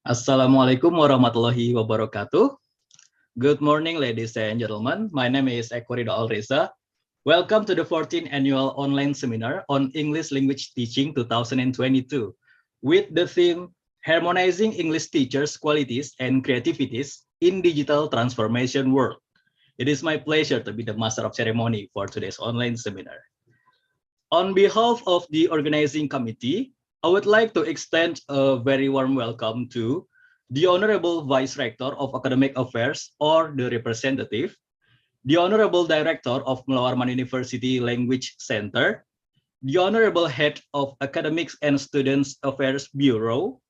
Assalamualaikum warahmatullahi wabarakatuh. Good morning, ladies and gentlemen. My name is Eko Ridho Alreza. Welcome to the 14th annual online seminar on English Language Teaching 2022 with the theme Harmonizing English Teachers' Qualities and Creativities in Digital Transformation World. It is my pleasure to be the master of ceremony for today's online seminar. On behalf of the organizing committee, I would like to extend a very warm welcome to the Honorable Vice Rector of Academic Affairs or the representative, the Honorable Director of Melawarman University Language Center, the Honorable Head of Academics and Students Affairs Bureau,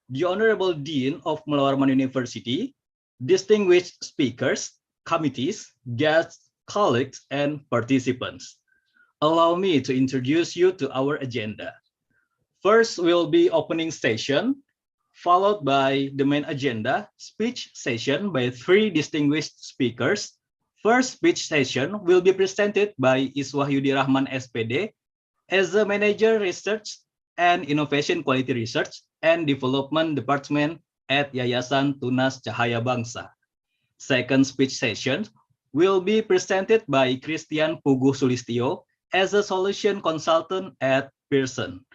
the Honorable Dean of Melawarman University, distinguished speakers, committees, guests, colleagues, and participants. Allow me to introduce you to our agenda. First will be opening session, followed by the main agenda, speech session by three distinguished speakers. First speech session will be presented by Iswahyudi Rahman SPD as the Manager Research and Innovation Quality Research and Development Department at Yayasan Tunas Cahaya Bangsa. Second speech session will be presented by Christian Puguh Sulistyo as a Solution Consultant at Pearson.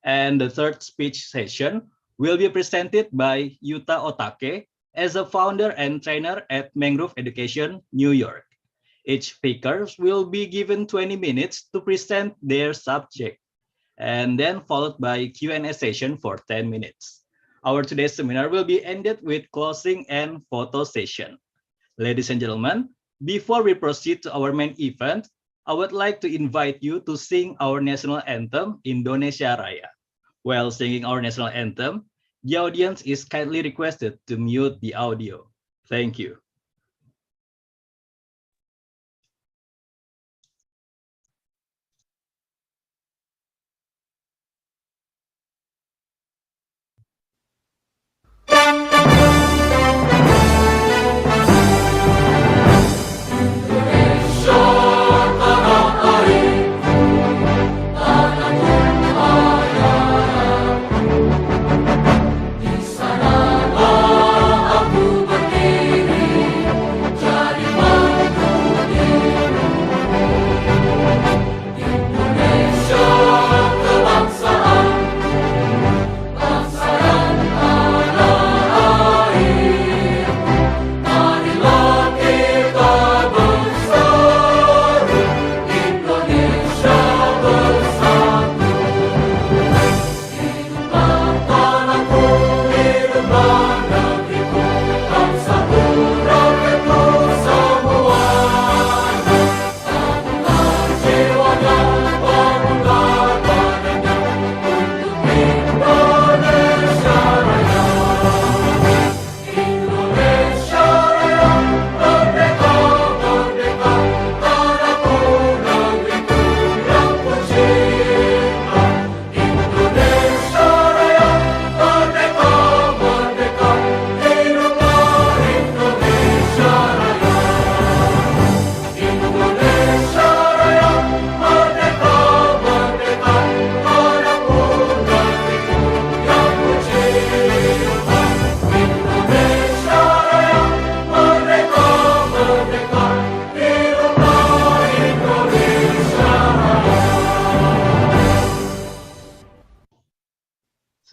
And the third speech session will be presented by Yuta Otake as a founder and trainer at Mangrove Education, New York. Each speaker will be given 20 minutes to present their subject, and then followed by Q&A session for 10 minutes. Our today's seminar will be ended with closing and photo session. Ladies and gentlemen, before we proceed to our main event, I would like to invite you to sing our national anthem, Indonesia Raya. While singing our national anthem, the audience is kindly requested to mute the audio. Thank you.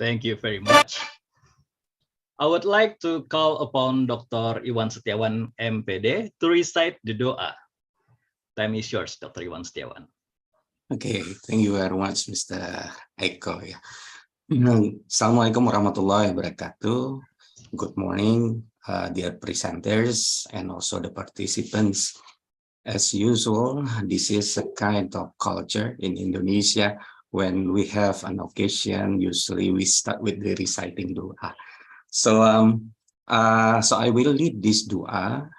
Thank you very much. I would like to call upon Dr. Iwan Setiawan, MPD, to recite the doa. Time is yours, Dr. Iwan Setiawan. Okay, thank you very much, Mr. Eko. Assalamualaikum warahmatullahi wabarakatuh. Good morning, dear presenters and also the participants. As usual, this is a kind of culture in Indonesia. When we have an occasion, usually we start with the reciting dua. So I will lead this dua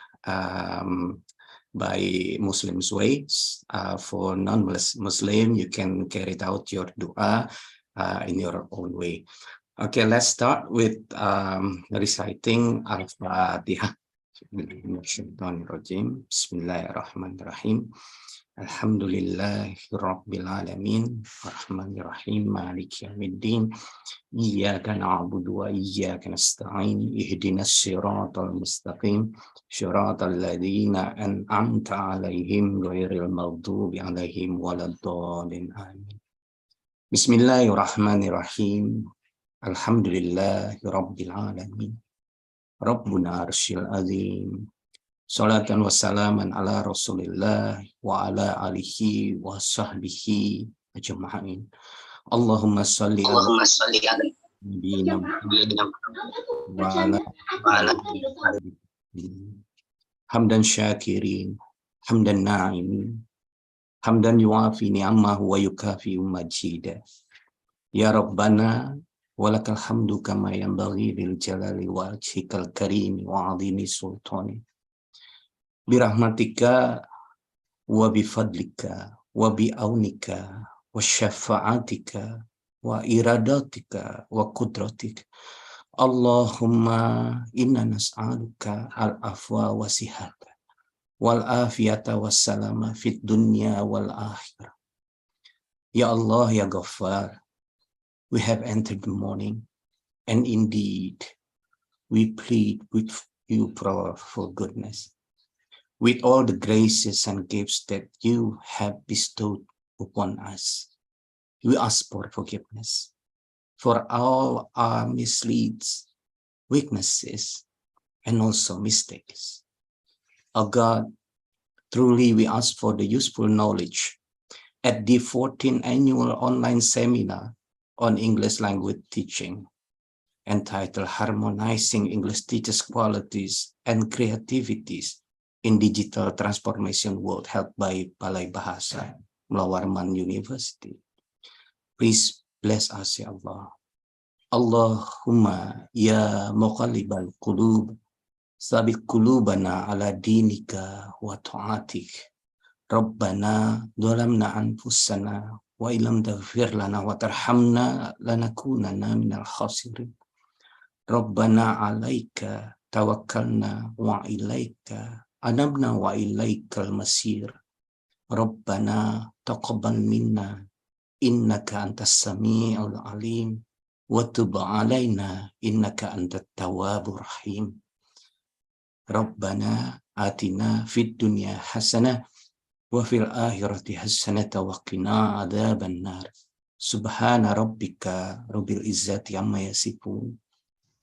by Muslims ways. For non-Muslim, you can carry out your dua in your own way. Okay, let's start with reciting Al-Fatihah. Bismillahirrahmanirrahim. Alhamdulillahi Rabbil Alamin, Ar-Rahmanir-Rahim, Maliki Yawmiddin, Iyyaka na'budu wa iyyaka nasta'in, Ihdinas siratal mustaqim, Siratal ladzina an'amta 'alaihim ghairil maghdubi 'alaihim waladdallin. Amin. Bismillahirrahmanirrahim. Alhamdulillahi Rabbil Alamin. Rabbuna arsyil azim. Salatan wassalaman ala Rasulillah wa ala alihi wa sahbihi ajma'in. Allahumma salli ala nabiyyina Muhammad wa ala alihi. Hamdan syakirin, hamdan na'imin, hamdan yuafi ni'amahu wa yukafi majida. Ya Rabbana walakal hamdu kama yanbaghi lil jalali wa wajhikal karimi wa 'azimi sultani. Birahmatika wa bifadlika wa bi'aunika wa syafa'atika wa iradatika wa kudratika. Allahumma inna nas'aluka al-afwa wa sihata wal afiyata was salama fid dunya wal akhirah. Ya Allah, ya Ghaffar, we have entered the morning, and indeed we plead with you for goodness. With all the graces and gifts that you have bestowed upon us, we ask for forgiveness for all our misleads, weaknesses, and also mistakes. O God, truly we ask for the useful knowledge at the 14th annual online seminar on English language teaching, entitled Harmonizing English Teachers' Qualities and Creativities in Digital Transformation World, held by Balai Bahasa Mullah Warman University. Please bless us, ya Allah. Allahumma ya muqallibal qulub, sabit qulubana ala dinika wa ta'atik. Rabbana dhalamna anfusana wa ilam taghfir lana wa tarhamna lanakunanna minal khasirin. Rabbana alaika tawakkalna wa ilaika anabna wa ilaikal masir. Rabbana taqabbal minna innaka antas sami'ul alim wa tub alaina innaka antat tawwabur rahim. Rabbana atina fid dunya hasanah wa fil akhirati hasanah wa qina adzaban nar. Subhana rabbika rabbil izzati amma yasifun.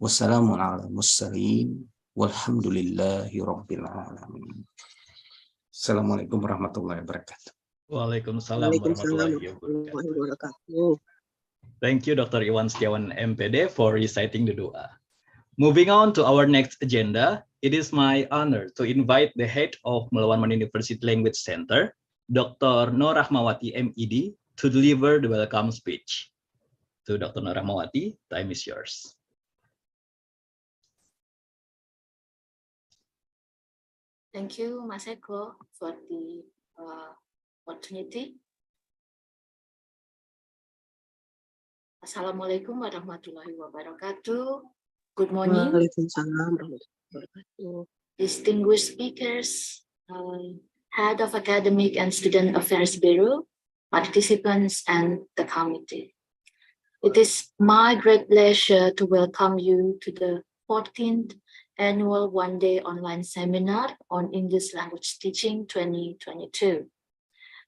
Wassalamu ala mursalin walhamdulillahi rabbil alamin. Assalamualaikum warahmatullahi wabarakatuh. Waalaikumsalam warahmatullahi wabarakatuh. Thank you, Dr. Iwan Setiawan, MPD, for reciting the dua. Moving on to our next agenda, it is my honor to invite the head of Mullah Warman University Language Center, Dr. Nur Rahmawati, MED, to deliver the welcome speech. To Dr. Nur Rahmawati, time is yours. Thank you, Mas Eko, for the opportunity. Assalamualaikum warahmatullahi wabarakatuh. Good morning. Waalaikumsalam warahmatullahi wabarakatuh. Distinguished speakers, Head of Academic and Student Affairs Bureau, participants, and the committee. It is my great pleasure to welcome you to the 14th Annual One-Day Online Seminar on English Language Teaching 2022.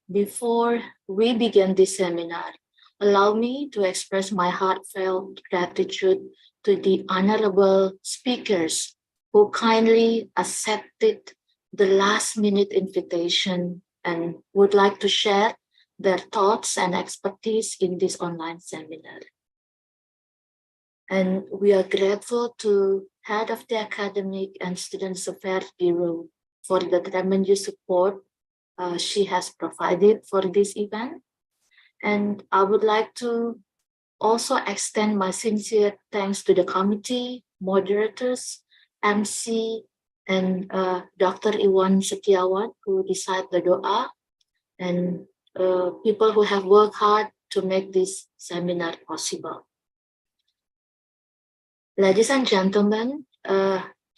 Before we begin this seminar, allow me to express my heartfelt gratitude to the honorable speakers who kindly accepted the last-minute invitation and would like to share their thoughts and expertise in this online seminar. And we are grateful to Head of the Academic and Students Affairs Bureau for the tremendous support she has provided for this event. And I would like to also extend my sincere thanks to the committee, moderators, MC, and Dr. Iwan Setiawan, who recite the dua, and people who have worked hard to make this seminar possible. Ladies and gentlemen,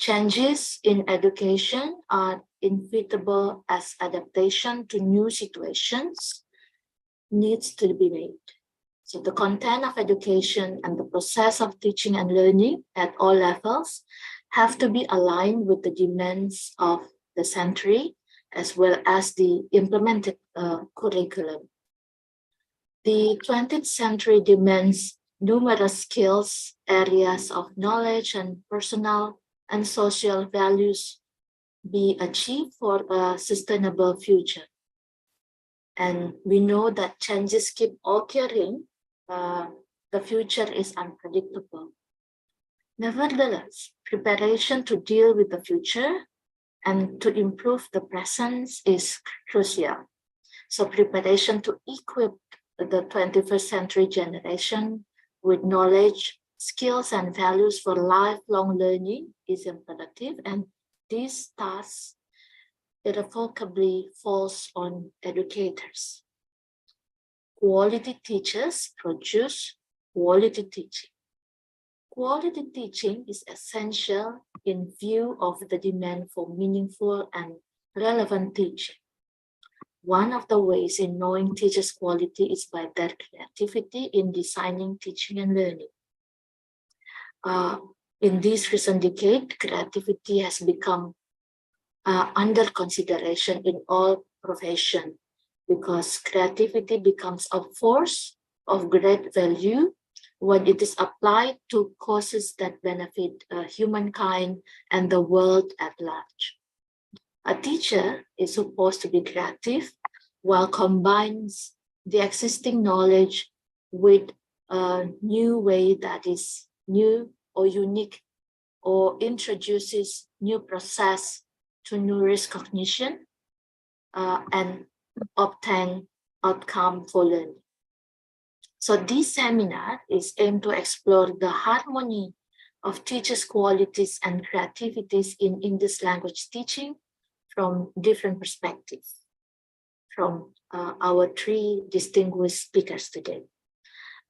changes in education are inevitable as adaptation to new situations needs to be made. So the content of education and the process of teaching and learning at all levels have to be aligned with the demands of the century as well as the implemented curriculum. The 20th century demands numerous skills, areas of knowledge and personal and social values be achieved for a sustainable future. And we know that changes keep occurring. The future is unpredictable. Nevertheless, preparation to deal with the future and to improve the present is crucial. So preparation to equip the 21st century generation with knowledge, skills, and values for lifelong learning is imperative, and this task irrevocably falls on educators. Quality teachers produce quality teaching. Quality teaching is essential in view of the demand for meaningful and relevant teaching. One of the ways in knowing teachers' quality is by their creativity in designing teaching and learning. In this recent decade, creativity has become under consideration in all professions because creativity becomes a force of great value when it is applied to causes that benefit humankind and the world at large. A teacher is supposed to be creative while combines the existing knowledge with a new way that is new or unique or introduces new process to nourish cognition and obtain outcome for learning. So this seminar is aimed to explore the harmony of teachers' qualities and creativities in English language teaching from different perspectives from our three distinguished speakers today.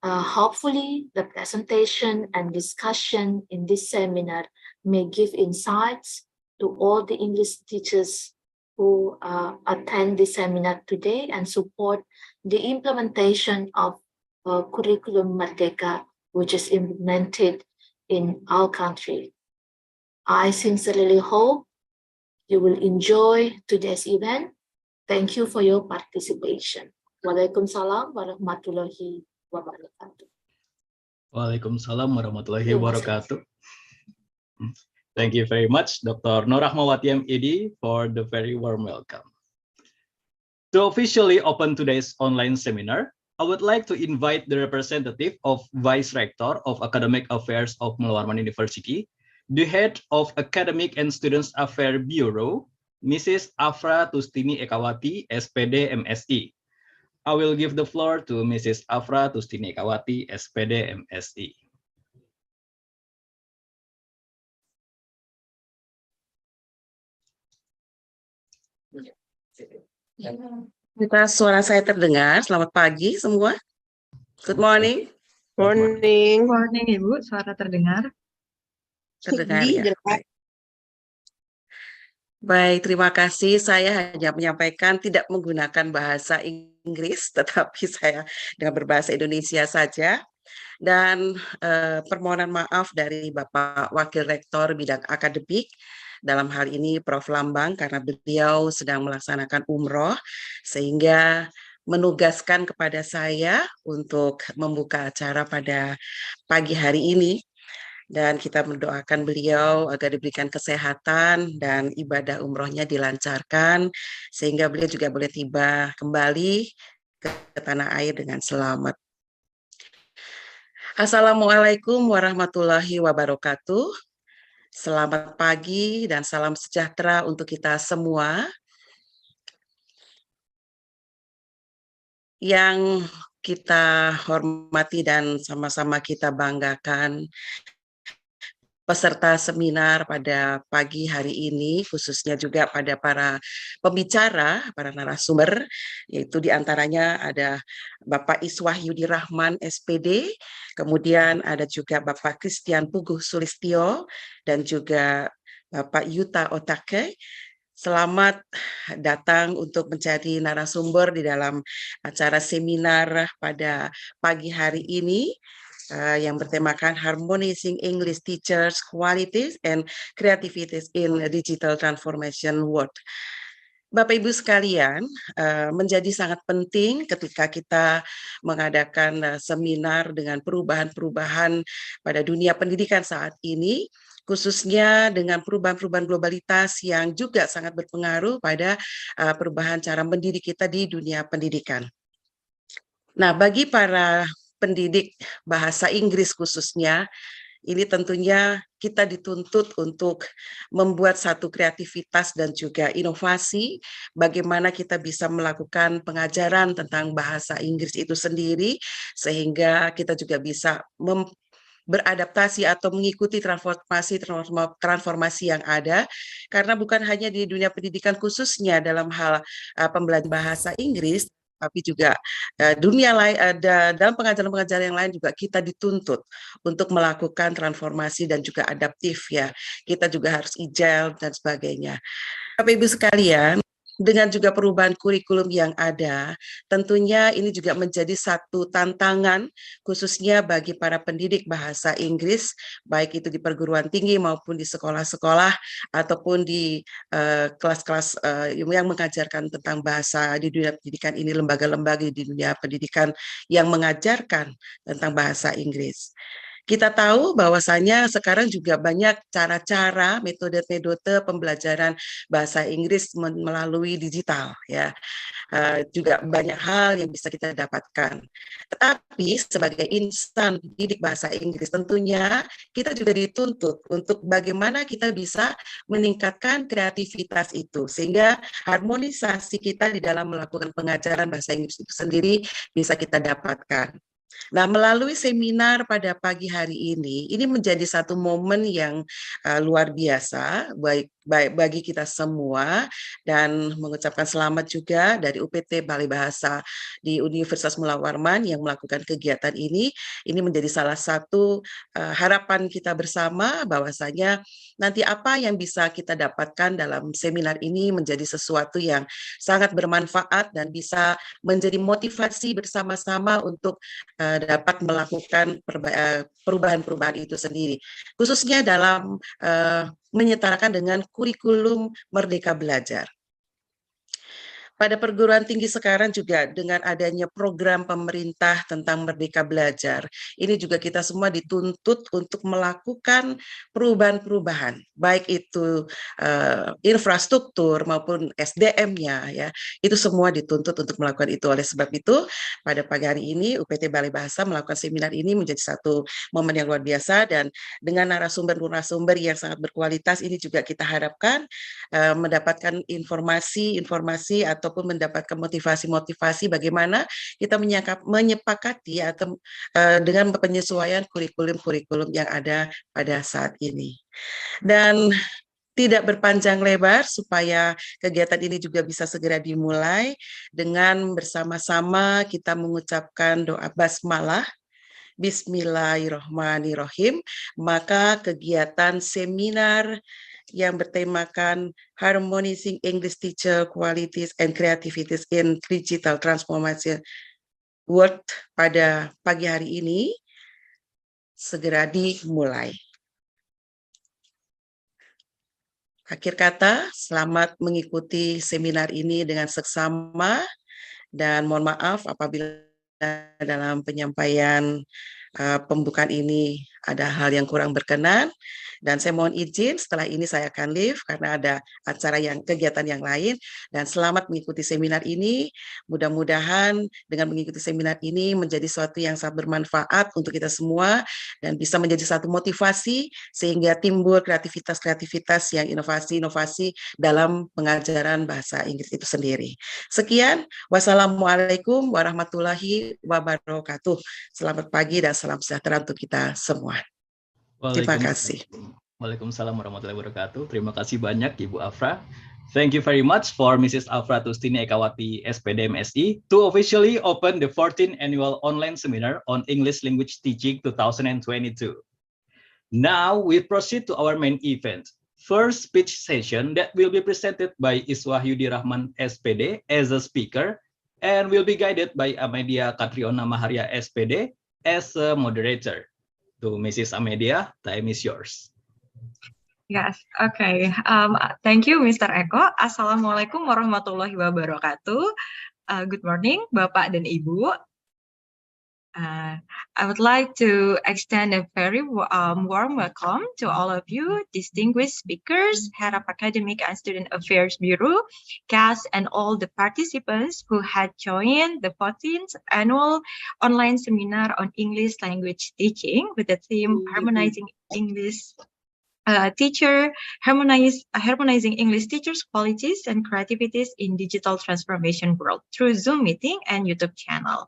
Hopefully, the presentation and discussion in this seminar may give insights to all the English teachers who attend this seminar today and support the implementation of Curriculum Merdeka, which is implemented in our country. I sincerely hope you will enjoy today's event. Thank you for your participation. Waalaikumsalam warahmatullahi wabarakatuh. Waalaikumsalam warahmatullahi wabarakatuh. Thank you very much, Dr. Nur Rahmawati MD, for the very warm welcome. To officially open today's online seminar, I would like to invite the representative of Vice Rector of Academic Affairs of Mullah Warman University, the head of Academic and Students Affairs Bureau, Mrs. Afra Tustini Ekawati, SPD MSI. I will give the floor to Mrs. Afra Tustini Ekawati, SPD MSI. Kita suara saya terdengar. Selamat pagi semua. Good morning. Morning. Morning Ibu, suara terdengar. Terdengar ya. Baik, terima kasih. Saya hanya menyampaikan tidak menggunakan bahasa Inggris, tetapi saya dengan berbahasa Indonesia saja. Dan permohonan maaf dari Bapak Wakil Rektor Bidang Akademik, dalam hal ini Prof. Lambang, karena beliau sedang melaksanakan umroh, sehingga menugaskan kepada saya untuk membuka acara pada pagi hari ini. Dan kita mendoakan beliau agar diberikan kesehatan dan ibadah umrohnya dilancarkan, sehingga beliau juga boleh tiba kembali ke tanah air dengan selamat. Assalamualaikum warahmatullahi wabarakatuh. Selamat pagi dan salam sejahtera untuk kita semua. Yang kita hormati dan sama-sama kita banggakan, peserta seminar pada pagi hari ini, khususnya juga pada para pembicara, para narasumber, yaitu diantaranya ada Bapak Iswah Yudi Rahman, SPD, kemudian ada juga Bapak Christian Puguh Sulistyo, dan juga Bapak Yuta Otake, Selamat datang untuk menjadi narasumber di dalam acara seminar pada pagi hari ini yang bertemakan Harmonizing English Teachers Qualities and Creativities in Digital Transformation World. Bapak Ibu sekalian, menjadi sangat penting ketika kita mengadakan seminar dengan perubahan-perubahan pada dunia pendidikan saat ini, khususnya dengan perubahan-perubahan globalitas yang juga sangat berpengaruh pada perubahan cara mendidik kita di dunia pendidikan. Nah, bagi para pendidik bahasa Inggris khususnya, ini tentunya kita dituntut untuk membuat satu kreativitas dan juga inovasi, bagaimana kita bisa melakukan pengajaran tentang bahasa Inggris itu sendiri, sehingga kita juga bisa beradaptasi atau mengikuti transformasi yang ada, karena bukan hanya di dunia pendidikan khususnya dalam hal pembelajaran bahasa Inggris, tapi juga dunia lain, dalam pengajaran-pengajaran yang lain juga kita dituntut untuk melakukan transformasi dan juga adaptif ya. Kita juga harus agile dan sebagainya. Bapak Ibu sekalian, dengan juga perubahan kurikulum yang ada, tentunya ini juga menjadi satu tantangan khususnya bagi para pendidik bahasa Inggris, baik itu di perguruan tinggi maupun di sekolah-sekolah ataupun di kelas-kelas yang mengajarkan tentang bahasa di dunia pendidikan ini, lembaga-lembaga di dunia pendidikan yang mengajarkan tentang bahasa Inggris. Kita tahu bahwasanya sekarang juga banyak cara-cara, metode-metode pembelajaran bahasa Inggris melalui digital, ya. Juga banyak hal yang bisa kita dapatkan. Tetapi sebagai insan didik bahasa Inggris, tentunya kita juga dituntut untuk bagaimana kita bisa meningkatkan kreativitas itu, sehingga harmonisasi kita di dalam melakukan pengajaran bahasa Inggris itu sendiri bisa kita dapatkan. Nah, melalui seminar pada pagi hari ini menjadi satu momen yang luar biasa bagi kita semua, dan mengucapkan selamat juga dari UPT Balai Bahasa di Universitas Mula Warman yang melakukan kegiatan ini. Ini menjadi salah satu harapan kita bersama bahwasanya nanti apa yang bisa kita dapatkan dalam seminar ini menjadi sesuatu yang sangat bermanfaat dan bisa menjadi motivasi bersama-sama untuk dapat melakukan perubahan-perubahan itu sendiri, khususnya dalam menyetarakan dengan kurikulum Merdeka Belajar. Pada perguruan tinggi sekarang juga dengan adanya program pemerintah tentang Merdeka Belajar, ini juga kita semua dituntut untuk melakukan perubahan-perubahan, baik itu infrastruktur maupun SDM-nya, ya, itu semua dituntut untuk melakukan itu. Oleh sebab itu, pada pagi hari ini UPT Balai Bahasa melakukan seminar ini menjadi satu momen yang luar biasa, dan dengan narasumber-narasumber yang sangat berkualitas ini juga kita harapkan mendapatkan informasi ataupun mendapatkan motivasi-motivasi bagaimana kita menyepakati atau dengan penyesuaian kurikulum-kurikulum yang ada pada saat ini. Dan tidak berpanjang lebar supaya kegiatan ini juga bisa segera dimulai, dengan bersama-sama kita mengucapkan doa basmalah. Bismillahirrahmanirrahim. Maka kegiatan seminar yang bertemakan Harmonizing English Teacher Qualities and Creativities in Digital Transformation World pada pagi hari ini segera dimulai. Akhir kata, selamat mengikuti seminar ini dengan seksama, dan mohon maaf apabila dalam penyampaian pembukaan ini ada hal yang kurang berkenan, dan saya mohon izin setelah ini saya akan leave karena ada acara kegiatan yang lain. Dan selamat mengikuti seminar ini. Mudah-mudahan dengan mengikuti seminar ini menjadi sesuatu yang sangat bermanfaat untuk kita semua dan bisa menjadi satu motivasi sehingga timbul kreativitas-kreativitas yang inovasi-inovasi dalam pengajaran bahasa Inggris itu sendiri. Sekian, wassalamualaikum warahmatullahi wabarakatuh. Selamat pagi dan salam sejahtera untuk kita semua. Terima kasih. Waalaikumsalam warahmatullahi wabarakatuh. Terima kasih banyak Ibu Afra. Thank you very much for Mrs. Afra Tustini Ekawati, SPD MSI, to officially open the 14th annual online seminar on English language teaching 2022. Now we proceed to our main event, first speech session that will be presented by Iswahyudi Rahman SPD as a speaker and will be guided by Amedia Catriona Maharia SPD as a moderator. To Mrs. Amedia, time is yours. Yes, okay. Thank you, Mr. Eko. Assalamualaikum warahmatullahi wabarakatuh. Good morning, Bapak dan Ibu. I would like to extend a very warm welcome to all of you, distinguished speakers, Head of Academic and Student Affairs Bureau, CAS, and all the participants who had joined the 14th annual online seminar on English language teaching with the theme Harmonizing English harmonizing English teachers' qualities and creativities in digital transformation world through Zoom meeting and YouTube channel.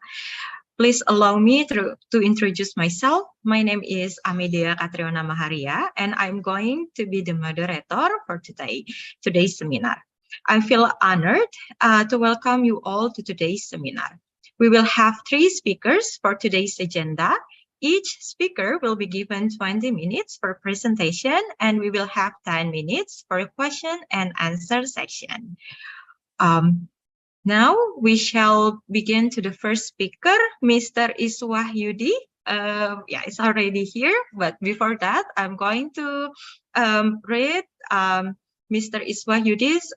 Please allow me to introduce myself. My name is Amedia Catriona Maharia, and I'm going to be the moderator for today's seminar. I feel honored to welcome you all to today's seminar. We will have 3 speakers for today's agenda. Each speaker will be given 20 minutes for presentation, and we will have 10 minutes for a question and answer section. Now we shall begin to the first speaker, Mr. Iswahyudi. Yeah, it's already here, but before that, I'm going to read Mr. Iswahyudi's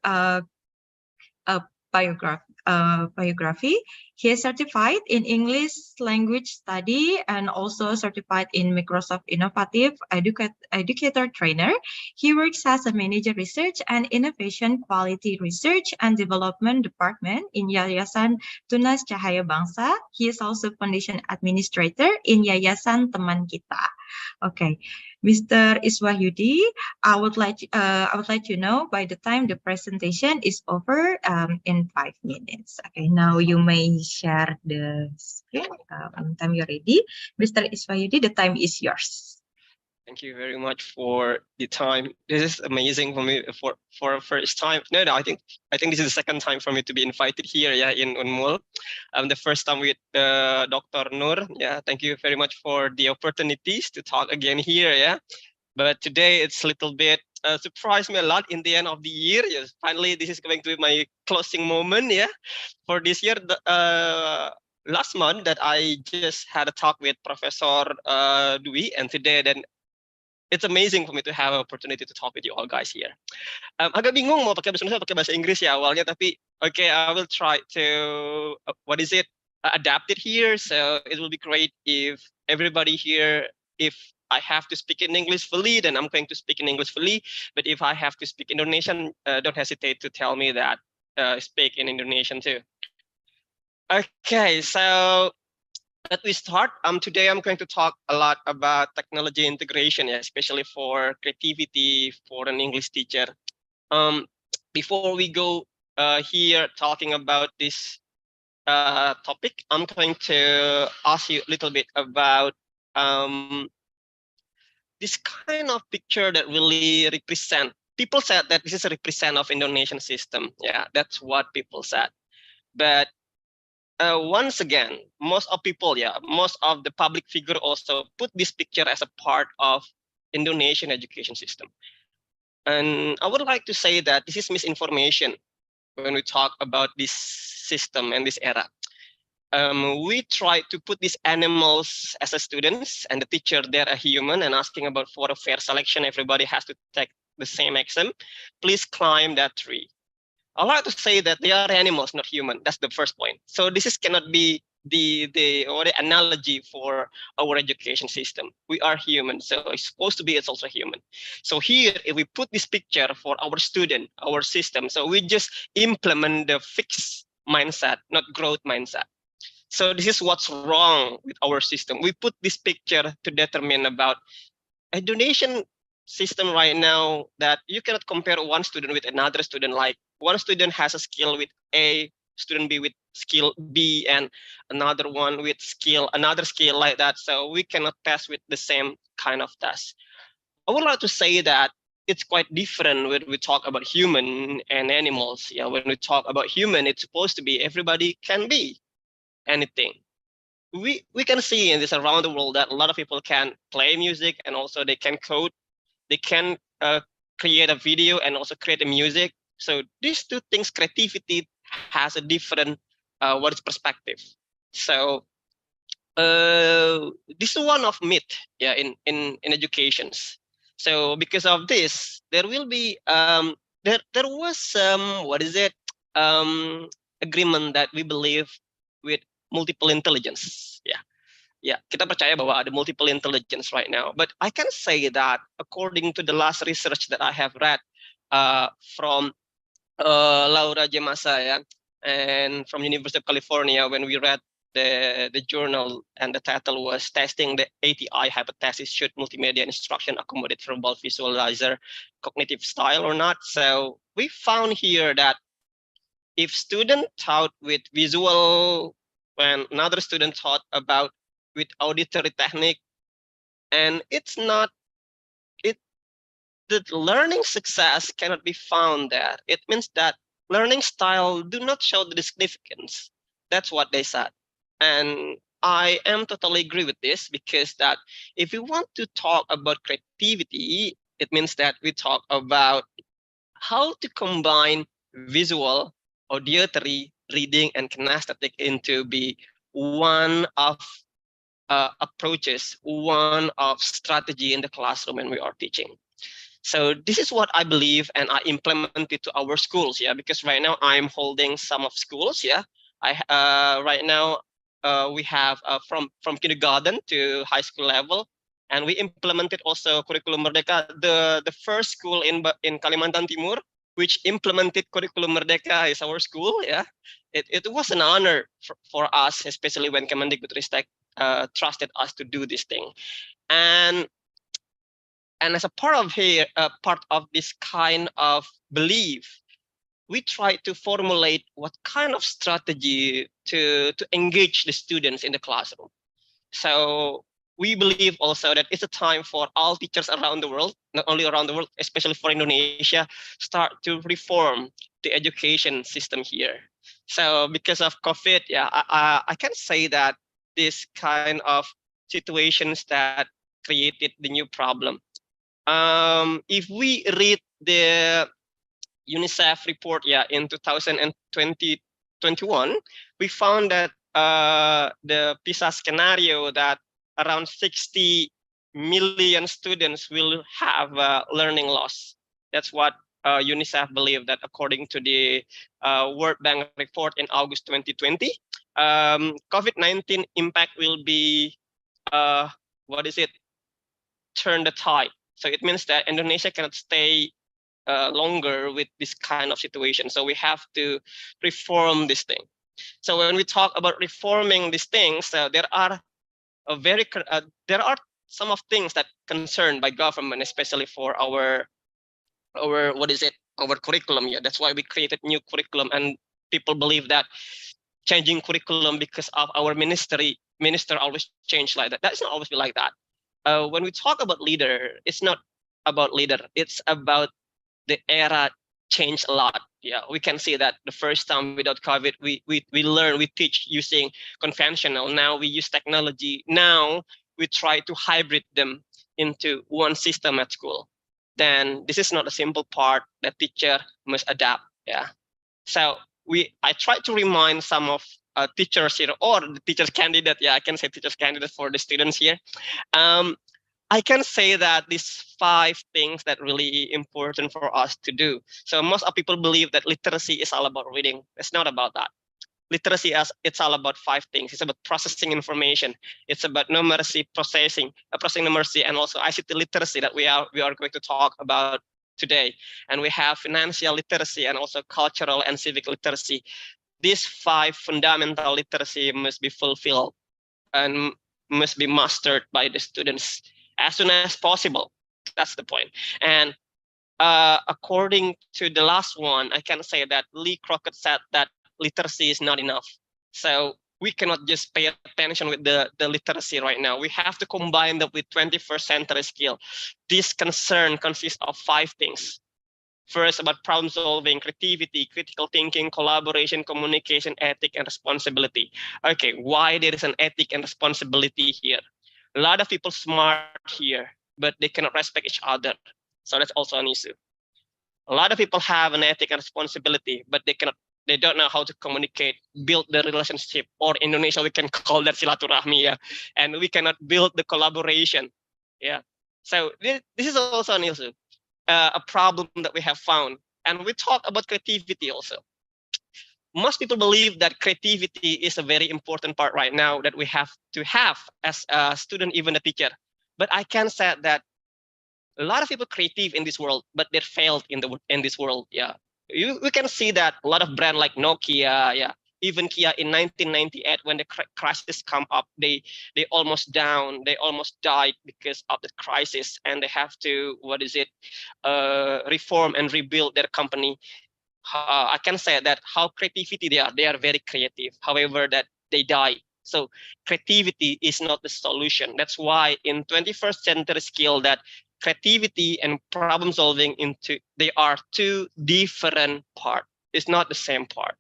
biography. He is certified in English language study and also certified in Microsoft Innovative Educator Trainer. He works as a manager research and innovation quality research and development department in Yayasan Tunas Cahaya Bangsa. He is also foundation administrator in Yayasan Teman Kita. Okay, Mr. Iswahyudi, I would let you know by the time the presentation is over in 5 minutes. Okay, now you may share the screen anytime you're ready. Mr. Iswahyudi, the time is yours. Thank you very much for the time. This is amazing for me for a first time. No, I think this is the second time for me to be invited here, yeah, in Unmul. The first time with Dr. Nur. Yeah, thank you very much for the opportunities to talk again here, yeah. But today it's a little bit surprised me a lot in the end of the year. Yes, finally this is going to be my closing moment, yeah, for this year. Last month that I just had a talk with Professor Dwi, and today then it's amazing for me to have an opportunity to talk with you all guys here. Agak bingung mau pakai bahasa Inggris ya awalnya, tapi okay, I will try to adapt it here. So it will be great if everybody here, if I have to speak in English fully, then I'm going to speak in English fully. But if I have to speak Indonesian, don't hesitate to tell me that speak in Indonesian too. Okay, so let me start. Today I'm going to talk a lot about technology integration, especially for creativity for an English teacher. Before we go here talking about this topic, I'm going to ask you a little bit about this kind of picture that really represent. People said that this is a represent of Indonesian system. Yeah, that's what people said. But once again, most of the public figure also put this picture as a part of Indonesian education system. And I would like to say that this is misinformation when we talk about this system and this era. We try to put these animals as a students and the teacher, they're a human, and asking about for a fair selection, everybody has to take the same exam. Please climb that tree. I like to say that they are animals, not human. That's the first point. So this cannot be the analogy for our education system. We are human, so it's supposed to be it's also human. So here, if we put this picture for our student, our system, so we just implement the fixed mindset, not growth mindset. So this is what's wrong with our system. We put this picture to determine about Indonesian system right now, that you cannot compare one student with another student. Like one student has a skill with A, student B with skill B, and another one with another skill like that. So we cannot test with the same kind of test. I would like to say that it's quite different when we talk about human and animals. Yeah, when we talk about human, it's supposed to be everybody can be anything. We can see in this around the world that a lot of people can play music, and also they can code. They can create a video and also create a music. So these two things, creativity has a different perspective. So this is one of myth, yeah, in educations. So because of this, there will be there was some agreement that we believe with multiple intelligence. Yeah, kita percaya bahwa ada multiple intelligence right now. But I can say that according to the last research that I have read from Laura Gemasa, yeah, and from University of California, when we read the journal, and the title was Testing the ATI Hypothesis, Should Multimedia Instruction Accommodate Verbal Visualizer Cognitive Style or not? So we found here that if student taught with visual, when another student taught about with auditory technique, and it's not, the learning success cannot be found there. It means that learning style do not show the significance. That's what they said. And I am totally agree with this, because that if we want to talk about creativity, it means that we talk about how to combine visual, auditory, reading, and kinesthetic into be one of approaches, one of strategy in the classroom when we are teaching. So this is what I believe, and I implement it to our schools. Yeah, because right now I'm holding some of schools. Yeah, right now we have from kindergarten to high school level, and we implemented also Kurikulum Merdeka. The first school in Kalimantan Timur which implemented Kurikulum Merdeka is our school. Yeah, it was an honor for us, especially when Kemendikbudristek trusted us to do this thing, and as a part of this kind of belief, we try to formulate what kind of strategy to engage the students in the classroom. So we believe also that it's a time for all teachers around the world, not only around the world, especially for Indonesia, start to reform the education system here. So because of COVID, yeah, I can say that this kind of situations that created the new problem. If we read the UNICEF report, yeah, in 2021, we found that the PISA scenario that around 60 million students will have learning loss. That's what UNICEF believed, that according to the World Bank report in August 2020, COVID-19 impact will be, turn the tide. So it means that Indonesia cannot stay longer with this kind of situation. So we have to reform this thing. So when we talk about reforming these things, there are some of things that concerned by government, especially for our curriculum. Yeah, that's why we created new curriculum, and people believe that changing curriculum because of our minister always change like that. That's not always be like that. When we talk about leader, it's not about leader. It's about the era changed a lot. Yeah, we can see that the first time without COVID, we teach using conventional. Now we use technology. Now we try to hybrid them into one system at school. Then this is not a simple part that teacher must adapt. Yeah, so I try to remind some of teachers here, or the teachers candidate. Yeah, I can say teachers candidate for the students here. I can say that these 5 things that really important for us to do. So most of people believe that literacy is all about reading. It's not about that. Literacy, it's all about 5 things. It's about processing information. It's about numeracy, processing numeracy, and also ICT literacy that we are going to talk about today. And we have financial literacy and also cultural and civic literacy. These 5 fundamental literacy must be fulfilled and must be mastered by the students as soon as possible. That's the point. And according to the last one, I can say that Lee Crockett said that literacy is not enough. So we cannot just pay attention with the literacy right now. We have to combine that with 21st century skill. This concern consists of 5 things. First, about problem solving, creativity, critical thinking, collaboration, communication, ethic, and responsibility. Okay, why there is an ethic and responsibility here? A lot of people smart here, but they cannot respect each other. So that's also an issue. A lot of people have an ethic and responsibility, but they don't know how to communicate, build the relationship, or in Indonesia, we can call that silaturahmi, yeah. And we cannot build the collaboration, yeah. So this is also an issue, a problem that we have found. And we talk about creativity also. Most people believe that creativity is a very important part right now that we have to have as a student, even a teacher. But I can say that a lot of people creative in this world, but they failed in this world. Yeah, we can see that a lot of brand like Nokia, yeah, even Kia in 1998 when the crisis come up, they almost down, they almost died because of the crisis, and they have to reform and rebuild their company. I can say that how creativity they are very creative. However, that they die. So creativity is not the solution. That's why in 21st century skill that creativity and problem solving they are two different parts. It's not the same part.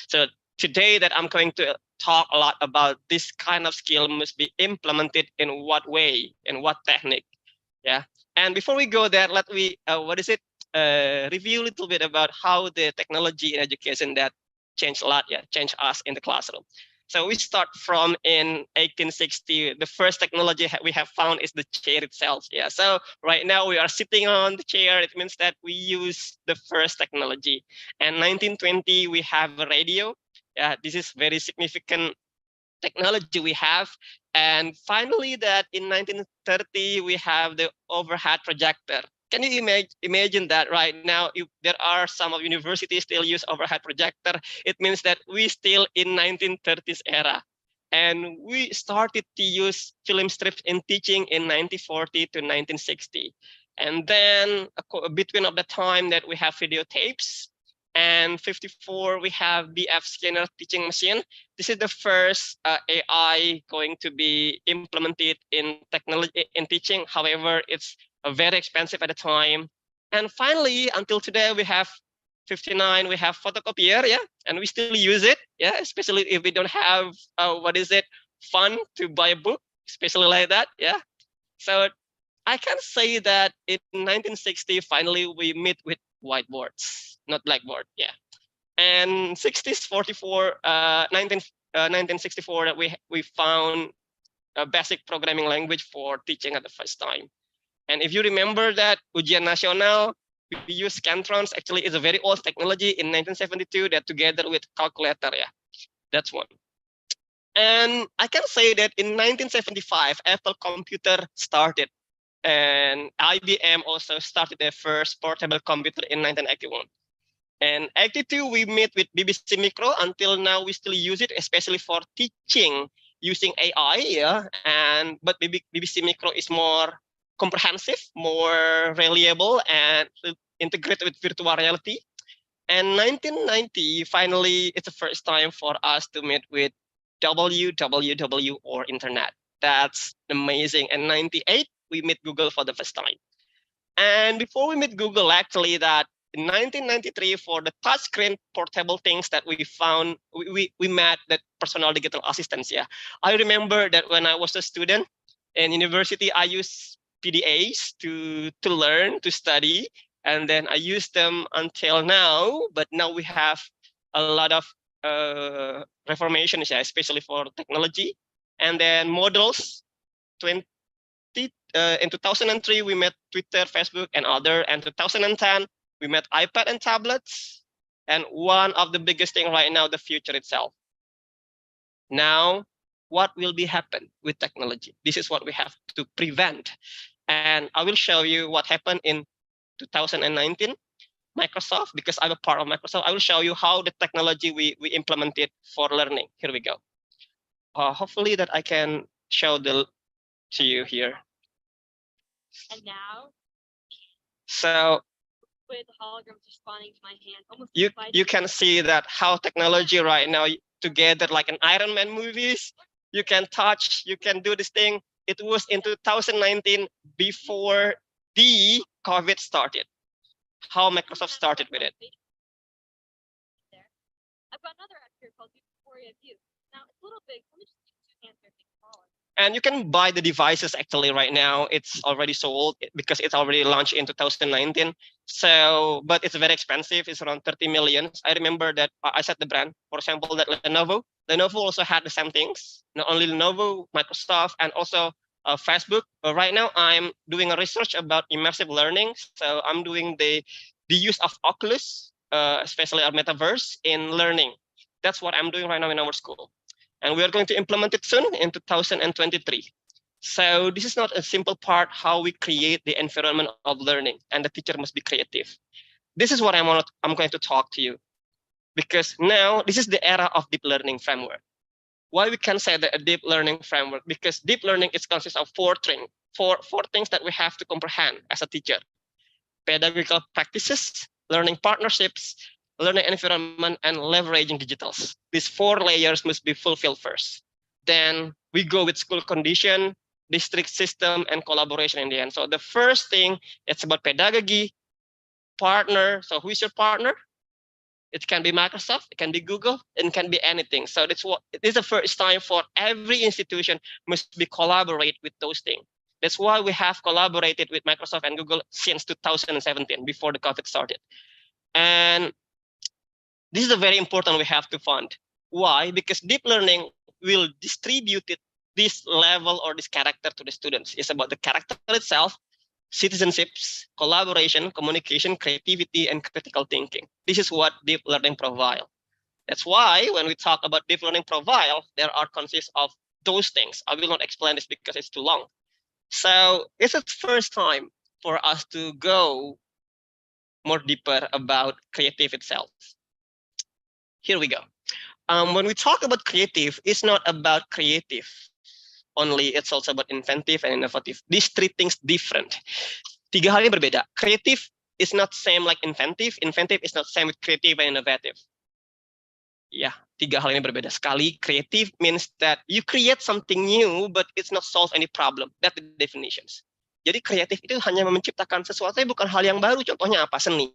So today that I'm going to talk a lot about this kind of skill must be implemented in what way, in what technique. Yeah. And before we go there, let me review a little bit about how the technology in education that changed a lot, changed us in the classroom. So we start from in 1860, the first technology we have found is the chair itself. Yeah. So right now we are sitting on the chair. It means that we use the first technology. And 1920, we have a radio. Yeah, this is very significant technology we have. And finally, that in 1930, we have the overhead projector. Can you imagine that right now, if there are some of universities still use overhead projector, it means that we still in 1930s era. And we started to use film strips in teaching in 1940 to 1960. And then between of the time that we have videotapes, and 54, we have BF Skinner teaching machine. This is the first AI going to be implemented in technology in teaching. However, it's very expensive at the time. And finally, until today, we have 59, we have photocopier, yeah, and we still use it, yeah, especially if we don't have, fun to buy a book, especially like that, yeah. So I can say that in 1960, finally, we meet with whiteboards, not blackboard, yeah. And 60s, 1964, that we found a basic programming language for teaching at the first time. And if you remember that Ujian Nasional, we use Scantrons, actually is a very old technology in 1972 that together with calculator, yeah, that's one. And I can say that in 1975, Apple Computer started, and IBM also started their first portable computer in 1981. And 82, we met with BBC Micro. Until now, we still use it, especially for teaching using AI, yeah. But BBC Micro is more comprehensive, more reliable, and integrated with virtual reality. And 1990, finally, it's the first time for us to meet with www or internet. That's amazing. And 98, we meet Google for the first time. And before we meet Google, actually, that in 1993, for the touchscreen portable things that we found, we met that personal digital assistants. Yeah, I remember that when I was a student in university, I used PDAs to learn, to study, and then I used them until now. But now we have a lot of reformations, yeah, especially for technology, and then models. In 2003, we met Twitter, Facebook, and other. And 2010, we met iPad and tablets. And one of the biggest thing right now, the future itself. Now, what will be happen with technology? This is what we have to prevent. And I will show you what happened in 2019. Microsoft, because I'm a part of Microsoft, I will show you how the technology we implemented for learning. Here we go. Hopefully that I can show to you here. And now, so with the holograms responding to my hand, almost you can see that how technology right now together, like an Iron Man movies, you can touch, you can do this thing. It was in 2019 before the COVID started. How Microsoft started with it. There. I've got another app here called Euphoria View. Now it's a little big. Let me just use two hands here. And you can buy the devices actually right now. It's already sold because it's already launched in 2019. So, but it's very expensive. It's around 30 million. I remember that I said the brand, for example, that Lenovo also had the same things. Not only Lenovo, Microsoft, and also Facebook. Right now, I'm doing a research about immersive learning. So I'm doing the use of Oculus, especially our metaverse, in learning. That's what I'm doing right now in our school. And we are going to implement it soon in 2023. So this is not a simple part how we create the environment of learning, and the teacher must be creative. This is what I'm going to talk to you, because now this is the era of deep learning framework. Why we can say that a deep learning framework? Because deep learning is consists of four things that we have to comprehend as a teacher: pedagogical practices, learning partnerships, learning environment, and leveraging digitals. These 4 layers must be fulfilled first. Then we go with school condition, district system, and collaboration in the end. So the first thing, it's about pedagogy, partner. So who is your partner? It can be Microsoft, it can be Google, it can be anything. So that's what it is the first time for every institution must be collaborate with those things. That's why we have collaborated with Microsoft and Google since 2017, before the COVID started. And this is a very important we have to fund. Why? Because deep learning will distribute this level or this character to the students. It's about the character itself, citizenships, collaboration, communication, creativity, and critical thinking. This is what deep learning provides. That's why when we talk about deep learning profile, there are consists of those things. I will not explain this because it's too long. So it's the first time for us to go more deeper about creative itself. Here we go. When we talk about creative, it's not about creative only, it's also about inventive and innovative. These 3 things different. 3 hal ini berbeda. Creative is not same like inventive. Inventive is not same with creative and innovative. Ya, 3 hal ini berbeda sekali. Creative means that you create something new, but it's not solve any problem. That's the definitions. Jadi kreatif itu hanya menciptakan sesuatu yang bukan hal yang baru. Contohnya apa? Seni.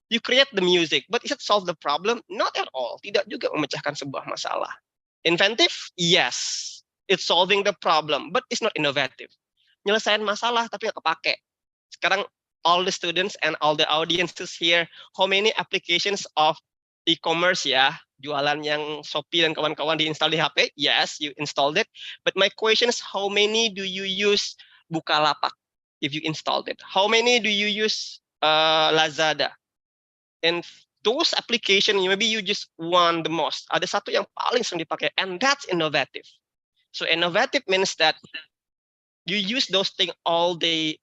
You create the music, but is it solve the problem? Not at all. Tidak juga memecahkan sebuah masalah. Inventive? Yes. It's solving the problem, but it's not innovative. Nyelesain masalah, tapi nggak kepake. Sekarang, all the students and all the audiences here, how many applications of e-commerce ya, jualan yang Shopee dan kawan-kawan diinstal di HP? Yes, you installed it. But my question is, how many do you use Bukalapak if you installed it? How many do you use Lazada? And those applications, maybe you just want the most. Ada satu yang paling sering dipakai, and that's innovative. So innovative means that you use those things all day.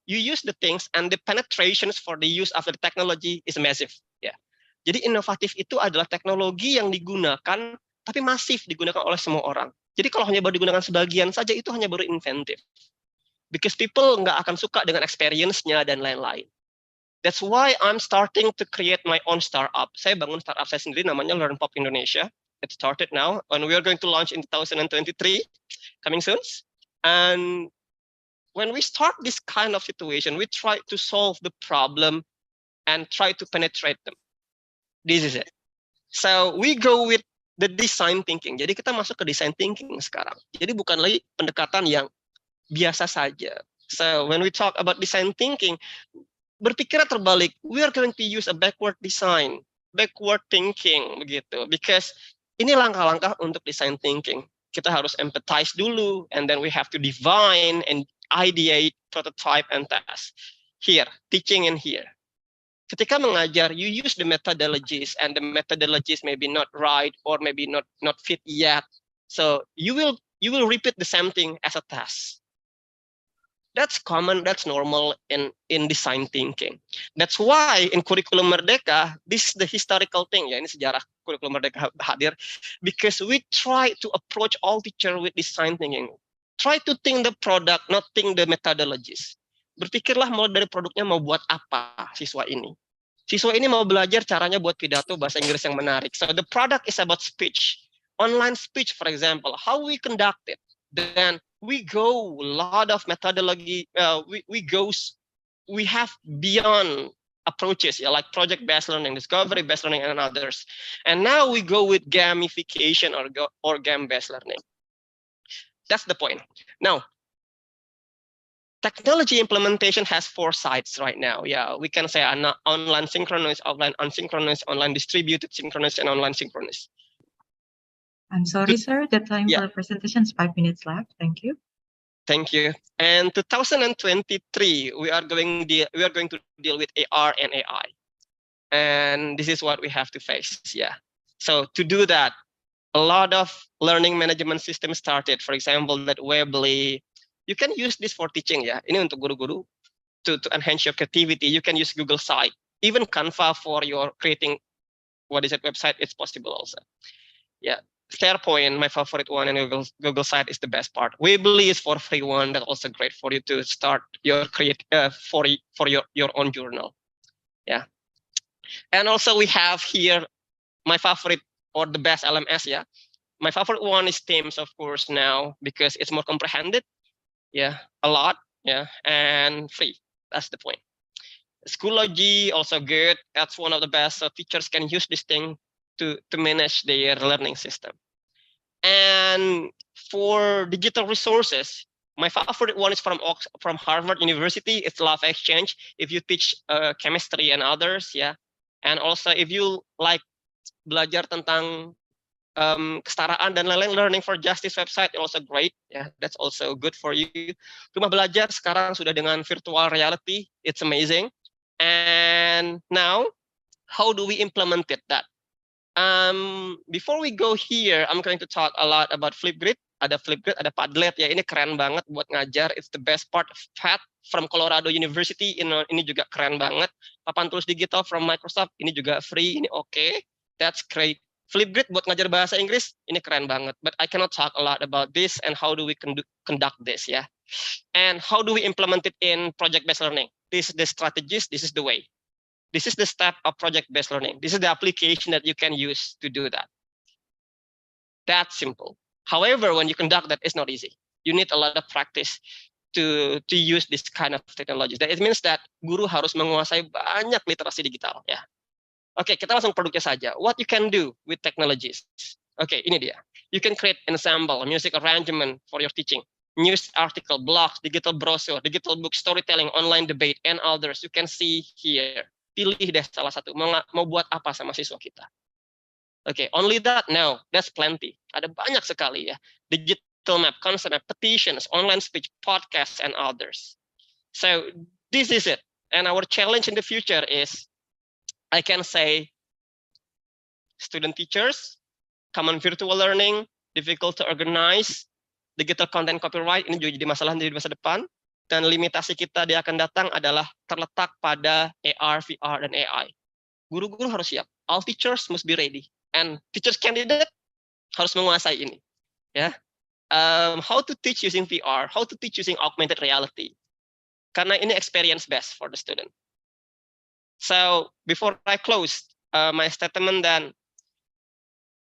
You use the things, and the penetrations for the use of the technology is massive. Ya. Jadi inovatif itu adalah teknologi yang digunakan, tapi masif digunakan oleh semua orang. Jadi kalau hanya baru digunakan sebagian saja, itu hanya baru inventif. Because people nggak akan suka dengan experience-nya dan lain-lain. That's why I'm starting to create my own startup. Saya bangun startup saya sendiri, namanya LearnPop Indonesia. It started now, and we are going to launch in 2023, coming soon. And when we start this kind of situation, we try to solve the problem and try to penetrate them. This is it. So we go with the design thinking. Jadi kita masuk ke design thinking sekarang. Jadi bukan lagi pendekatan yang biasa saja. So when we talk about design thinking, berpikirnya terbalik. We are going to use a backward design, backward thinking begitu. Because ini langkah-langkah untuk design thinking. Kita harus empathize dulu, and then we have to define and ideate, prototype, and test. Here, teaching in here. Ketika mengajar, you use the methodologies, and the methodologies maybe not right or maybe not fit yet. So you will repeat the same thing as a test. That's common, that's normal in design thinking. That's why in Kurikulum Merdeka, this is the historical thing, ya, ini sejarah Kurikulum Merdeka hadir, because we try to approach all teacher with design thinking. Try to think the product, not think the methodologies. Berpikirlah mulai dari produknya mau buat apa siswa ini. Siswa ini mau belajar caranya buat pidato bahasa Inggris yang menarik. So the product is about speech. Online speech, for example, how we conduct it. Then we go a lot of methodology. We have beyond approaches, yeah, like project-based learning, discovery-based learning, and others. And now we go with gamification or game-based learning. That's the point. Now, technology implementation has 4 sides right now. Yeah, we can say online synchronous, offline asynchronous, online distributed synchronous, and online synchronous. I'm sorry, sir. The time Yeah. for presentation is 5 minutes left. Thank you. Thank you. And 2023, we are going to deal with AR and AI, and this is what we have to face. Yeah. So to do that, a lot of learning management systems started. For example, that Weebly. You can use this for teaching. Ya, ini untuk guru-guru to enhance your creativity. You can use Google Site, even Canva for your creating website. It's possible also. Yeah. SharePoint, my favorite one, and Google Site is the best part. Weebly is for free one. That's also great for you to start your for your own journal. Yeah. And also we have here my favorite or the best LMS. Yeah. My favorite one is Teams, of course, now because it's more comprehended. Yeah, a lot. Yeah, and free. That's the point. Schoology also good. That's one of the best. So teachers can use this thing to manage their learning system. And for digital resources, my favorite one is from Harvard University. It's Love Exchange. If you teach chemistry and others, yeah. And also if you like belajar tentang kesetaraan dan lain-lain, Learning for Justice website also great. Yeah, that's also good for you. Rumah Belajar sekarang sudah dengan virtual reality. It's amazing. And now, how do we implement that? Before we go here, I'm going to talk a lot about Flipgrid. Ada Flipgrid, ada Padlet. Ya, ini keren banget buat ngajar. It's the best part of that. From Colorado University, ini juga keren banget. Papan tulis digital from Microsoft, ini juga free. Ini okay. That's great. Flipgrid buat ngajar bahasa Inggris, ini keren banget. But I cannot talk a lot about this and how do we conduct this, yeah. And how do we implement it in project-based learning? This is the strategies, this is the way. This is the step of project-based learning. This is the application that you can use to do that. That's simple. However, when you conduct that, it's not easy. You need a lot of practice to use this kind of technologies. That it means that guru harus menguasai banyak literasi digital, ya. Oke, kita langsung produknya saja. What you can do with technologies. Oke, ini dia. You can create ensemble, music arrangement for your teaching, news article, blogs, digital brochure, digital book, storytelling, online debate, and others. You can see here. Pilih deh salah satu. Mau buat apa sama siswa kita. Oke, only that? No, that's plenty. Ada banyak sekali ya. Digital map, concept map, petitions, online speech, podcasts, and others. So this is it. And our challenge in the future is, I can say, student teachers, common virtual learning, difficult to organize, digital content copyright, ini juga jadi masalah di masa depan, dan limitasi kita di akan datang adalah terletak pada AR, VR, dan AI. Guru-guru harus siap. All teachers must be ready. And teachers candidate harus menguasai ini. Ya. How to teach using VR, how to teach using augmented reality. Karena ini experience best for the student. So before I close my statement, then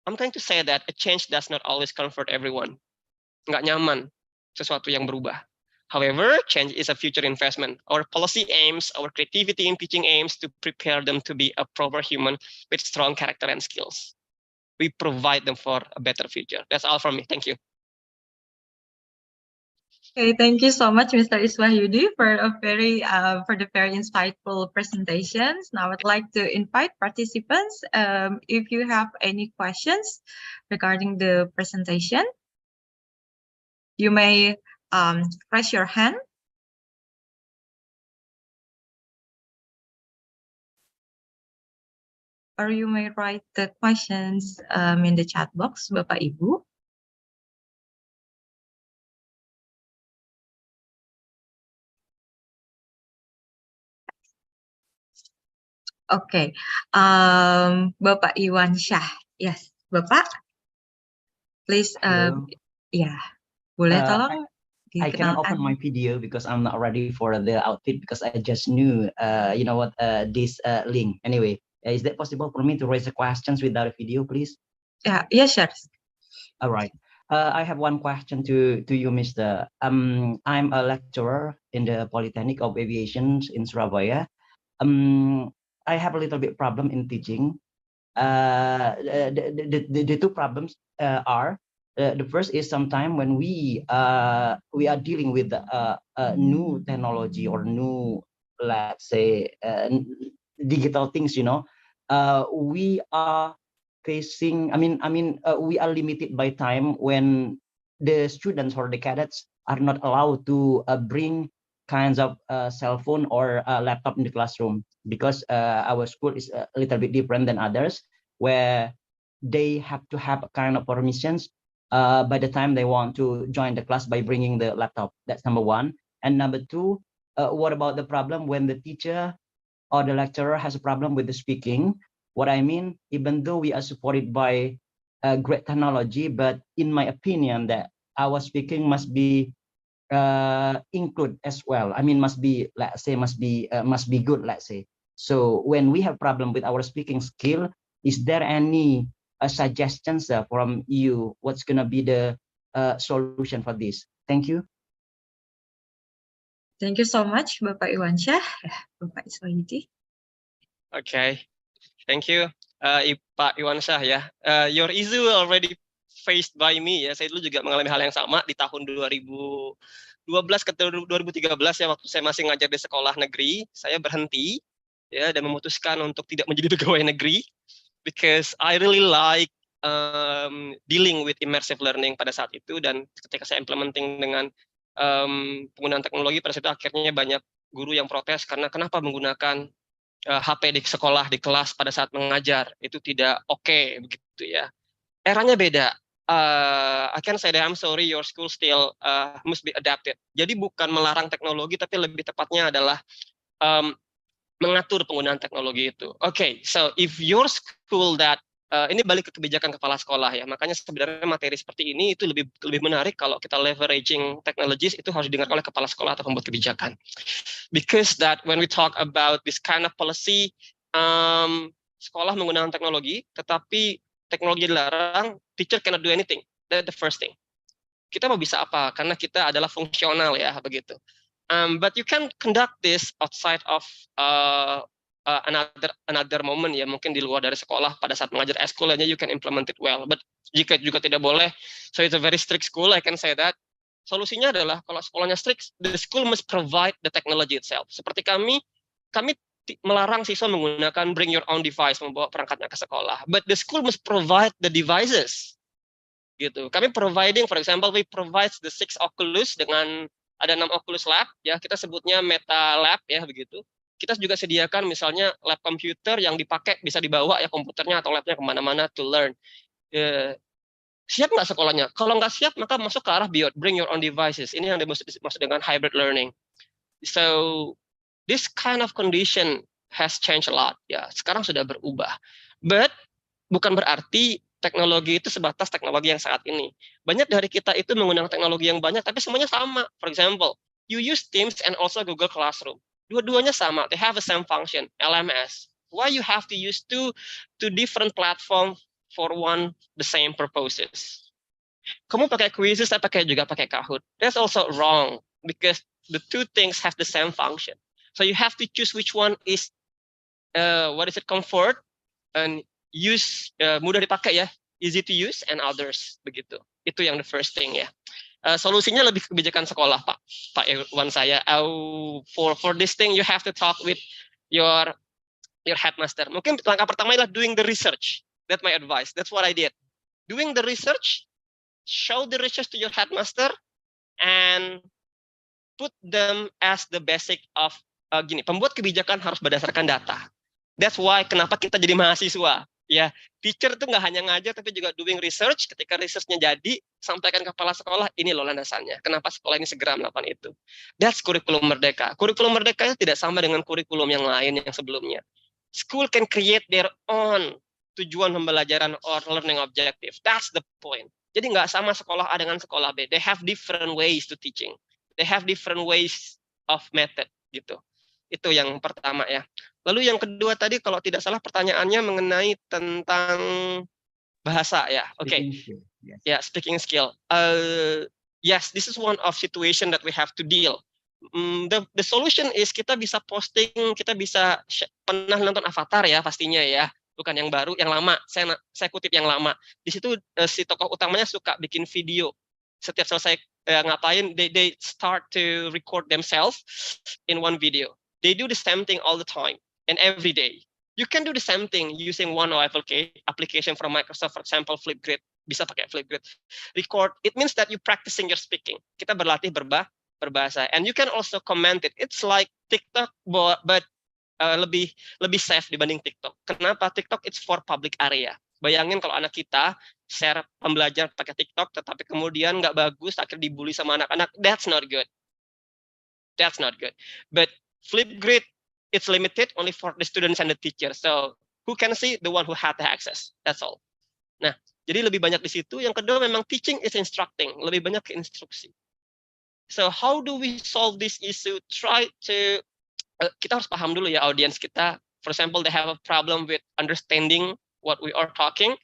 I'm going to say that a change does not always comfort everyone. Nggak nyaman sesuatu yang berubah. However, change is a future investment. Our policy aims, our creativity in teaching aims to prepare them to be a proper human with strong character and skills. We provide them for a better future. That's all from me. Thank you. Okay, thank you so much, Mr. Iswahyudi, for the very insightful presentations. Now I'd like to invite participants. If you have any questions regarding the presentation, you may raise your hand. Or you may write the questions in the chat box, Bapak Ibu. Okay, Bapak Iwan Syah, yes, Bapak, please, yeah, boleh tolong I cannot open my dikenalkan. video because I'm not ready for the outfit because I just knew, you know what, this link. Anyway, is that possible for me to raise the questions without a video, please? Yeah, yes, sure. All right. I have one question to you, Mr. I'm a lecturer in the Polytechnic of Aviation in Surabaya. I have a little bit problem in teaching. The two problems are The first is sometime when we are dealing with new technology or new, let's say, digital things, we are facing, we are limited by time when the students or the cadets are not allowed to bring kinds of cell phone or laptop in the classroom, because our school is a little bit different than others, where they have to have a kind of permissions by the time they want to join the class by bringing the laptop. That's number one. And number two, what about the problem when the teacher or the lecturer has a problem with the speaking? What I mean, even though we are supported by great technology, but in my opinion, that our speaking must be include as well. Must be, let's say, must be good, let's say. So when we have problem with our speaking skill, is there any suggestions from you? What's gonna be the solution for this? Thank you. Thank you so much, Bapak Iwansyah. Bapak Iswahidi. Okay, thank you, Pak Iwansyah ya. Your issue already faced by me ya. Saya dulu juga mengalami hal yang sama di tahun 2012 ke 2013 ya, waktu saya masih ngajar di sekolah negeri. Saya berhenti ya dan memutuskan untuk tidak menjadi pegawai negeri, because I really like dealing with immersive learning pada saat itu. Dan ketika saya implementing dengan penggunaan teknologi, pada saat itu akhirnya banyak guru yang protes karena kenapa menggunakan HP di sekolah, di kelas pada saat mengajar, itu tidak oke, begitu ya. Eranya beda. I can say that I'm sorry, your school still must be adapted. Jadi bukan melarang teknologi, tapi lebih tepatnya adalah mengatur penggunaan teknologi itu. Okay, so if your school that ini balik ke kebijakan kepala sekolah ya, makanya sebenarnya materi seperti ini itu lebih menarik kalau kita leveraging technologies, itu harus didengar oleh kepala sekolah atau pembuat kebijakan. Because that when we talk about this kind of policy, sekolah menggunakan teknologi, tetapi teknologi dilarang, teacher cannot do anything. That's the first thing. Kita mau bisa apa? Karena kita adalah fungsional ya, begitu. But you can conduct this outside of another moment ya, mungkin di luar dari sekolah pada saat mengajar eskul aja you can implement it well. But jika juga tidak boleh, so it's a very strict school, I can say that. Solusinya adalah kalau sekolahnya strict, the school must provide the technology itself. Seperti kami melarang siswa menggunakan bring your own device, membawa perangkatnya ke sekolah. But the school must provide the devices. Gitu. Kami providing, for example, we provide the 6 Oculus dengan ada 6 Oculus Lab, ya kita sebutnya Meta Lab ya begitu. Kita juga sediakan misalnya lab komputer yang dipakai bisa dibawa ya komputernya atau labnya kemana-mana to learn. Siap nggak sekolahnya? Kalau nggak siap maka masuk ke arah bring your own devices. Ini yang dimaksud dengan hybrid learning. So this kind of condition has changed a lot. Ya sekarang sudah berubah. But bukan berarti teknologi itu sebatas teknologi yang saat ini. Banyak dari kita itu menggunakan teknologi yang banyak, tapi semuanya sama. For example, you use Teams and also Google Classroom. Dua-duanya sama, they have the same function, LMS. Why you have to use two different platform for the same purposes? Kamu pakai Quizzes, saya juga pakai Kahoot. That's also wrong, because the two things have the same function. So you have to choose which one is, comfort, and use mudah dipakai ya, easy to use, and others begitu. Itu yang the first thing ya. Solusinya lebih kebijakan sekolah, Pak Iwan saya. For this thing you have to talk with your headmaster. Mungkin langkah pertama adalah doing the research. That's my advice. That's what I did. Doing the research, show the research to your headmaster, and put them as the basic of pembuat kebijakan harus berdasarkan data. That's why kenapa kita jadi mahasiswa. Ya, teacher itu nggak hanya ngajar tapi juga doing research. Ketika researchnya jadi, sampaikan ke kepala sekolah, ini loh landasannya. Kenapa sekolah ini segera melakukan itu? That's kurikulum merdeka. Kurikulum merdeka itu tidak sama dengan kurikulum yang lain yang sebelumnya. School can create their own tujuan pembelajaran or learning objective. That's the point. Jadi nggak sama sekolah A dengan sekolah B. They have different ways to teaching. They have different ways of method gitu. Itu yang pertama ya. Lalu yang kedua tadi kalau tidak salah pertanyaannya mengenai tentang bahasa ya. Oke. Yes. Yeah, speaking skill. Yes, this is one of situation that we have to deal. The solution is kita bisa posting, kita bisa pernah nonton Avatar ya pastinya ya. bukan yang baru, yang lama. Saya kutip yang lama. Di situ si tokoh utamanya suka bikin video. Setiap selesai ngapain, they start to record themselves in one video. They do the same thing all the time and every day. You can do the same thing using one application from Microsoft, for example, Flipgrid. Bisa pakai Flipgrid. Record, it means that you practicing your speaking. Kita berlatih berbahasa. And you can also comment it. It's like TikTok, but lebih safe dibanding TikTok. Kenapa? TikTok it's for public area. Bayangin kalau anak kita share pembelajar pakai TikTok, tetapi kemudian nggak bagus, akhirnya dibully sama anak-anak. That's not good. That's not good. But Flipgrid, it's limited only for the students and the teachers. So who can see? The one who had the access. That's all. Nah, jadi lebih banyak di situ. Yang kedua memang teaching is instructing. Lebih banyak ke instruksi. So how do we solve this issue? Try to kita harus paham dulu ya audiens kita. For example, they have a problem with understanding what we are talking.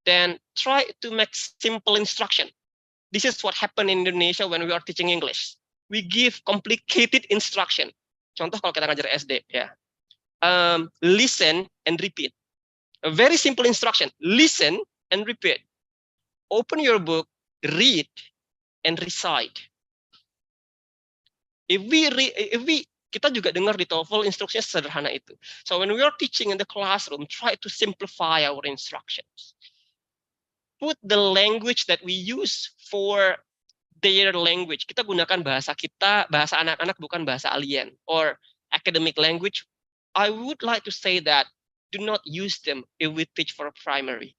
Then try to make simple instruction. This is what happened in Indonesia when we are teaching English. We give complicated instruction. Contoh kalau kita ngajar SD ya, listen and repeat. A very simple instruction: listen and repeat. Open your book, read and recite. If we kita juga dengar di TOEFL instruksinya sederhana itu. So when we are teaching in the classroom, try to simplify our instructions. Put the language that we use for their language. Kita gunakan bahasa kita, bahasa anak-anak, bukan bahasa alien. Or academic language. I would like to say that do not use them if we teach for primary.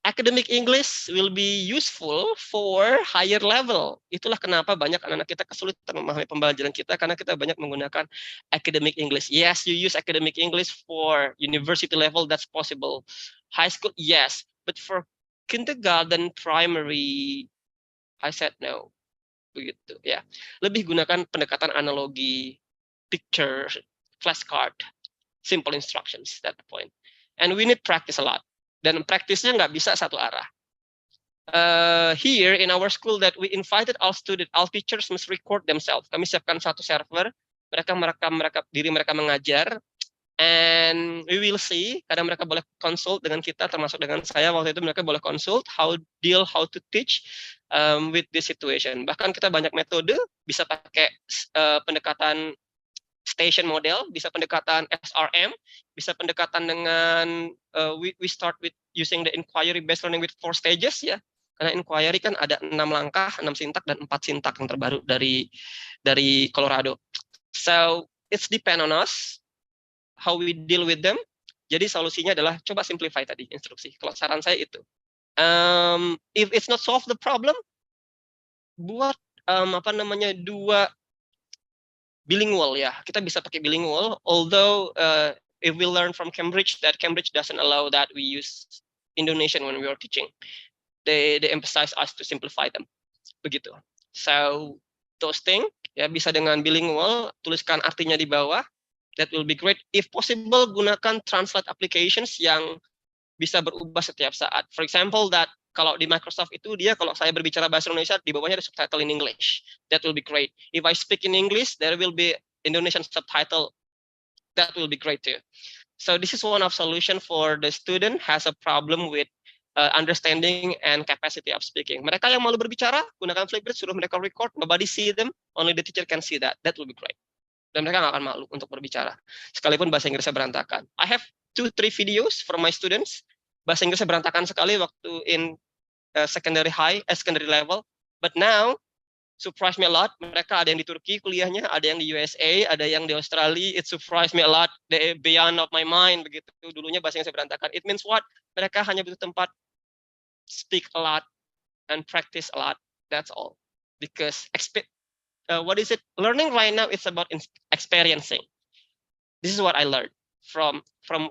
Academic English will be useful for higher level. Itulah kenapa banyak anak-anak kita kesulitan memahami pembelajaran kita, karena kita banyak menggunakan academic English. Yes, you use academic English for university level, that's possible. High school, yes. But for kindergarten, primary, I said no. Begitu ya. Lebih gunakan pendekatan analogi, picture, flashcard, simple instructions, that point. And we need practice a lot. Dan praktisnya nggak bisa satu arah. Here in our school that we invited all students, all teachers must record themselves. Kami siapkan satu server, mereka merekam diri mereka mengajar, and we will see. Kadang mereka boleh consult dengan kita, termasuk dengan saya waktu itu, mereka boleh consult how to teach with this situation. Bahkan kita banyak metode, bisa pakai pendekatan station model, bisa pendekatan SRM, bisa pendekatan dengan we start with using the inquiry based learning with 4 stages ya. Karena inquiry kan ada 6 langkah, 6 sintak dan 4 sintak yang terbaru dari Colorado. So it's depend on us how we deal with them. Jadi solusinya adalah coba simplify tadi instruksi. Kalau saran saya itu. If it's not solve the problem, buat dua bilingual ya, kita bisa pakai bilingual. Although if we learn from Cambridge that Cambridge doesn't allow that we use Indonesian when we are teaching, they emphasize us to simplify them. Begitu. So those things ya bisa dengan bilingual, tuliskan artinya di bawah. That will be great. If possible, gunakan translate applications yang bisa berubah setiap saat. For example, that kalau di Microsoft itu dia kalau saya berbicara bahasa Indonesia di bawahnya ada subtitle in English. That will be great. If I speak in English, there will be Indonesian subtitle. That will be great too. So this is one of solution for the student has a problem with understanding and capacity of speaking. Mereka yang malu berbicara, gunakan Flipgrid, suruh mereka record. Nobody see them, only the teacher can see that. That will be great. Dan mereka nggak akan malu untuk berbicara. Sekalipun bahasa Inggrisnya berantakan. I have 2-3 videos from my students. Bahasa Inggrisnya berantakan sekali waktu in secondary level. But now, surprised me a lot. Mereka ada yang di Turki kuliahnya, ada yang di USA, ada yang di Australia. It surprised me a lot. They beyond of my mind. Begitu. Dulunya bahasa Inggrisnya berantakan. It means what? Mereka hanya butuh tempat speak a lot and practice a lot. That's all. Because what is it? Learning right now is about experiencing. This is what I learned from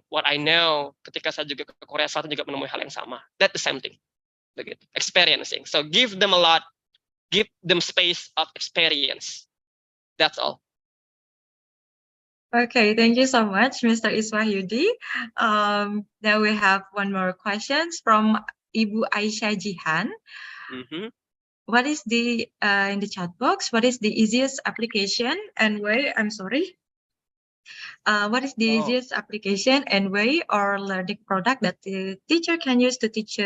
what I know. Ketika saya juga ke Korea Selatan juga menemui hal yang sama. That's the same thing. Begitu. Experiencing. So give them a lot. Give them space of experience. That's all. Okay, thank you so much, Mr. Iswahyudi. Then we have one more questions from Ibu Aisyah Jihan. What is the in the chat box? What is the easiest application and why? I'm sorry. What is the Oh. easiest application and way or learning product that the teacher can use to teach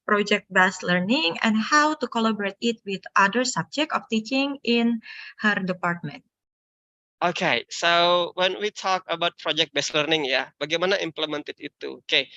project-based learning, and how to collaborate it with other subject of teaching in her department? Okay, so when we talk about project-based learning ya, bagaimana implemented itu? Okay,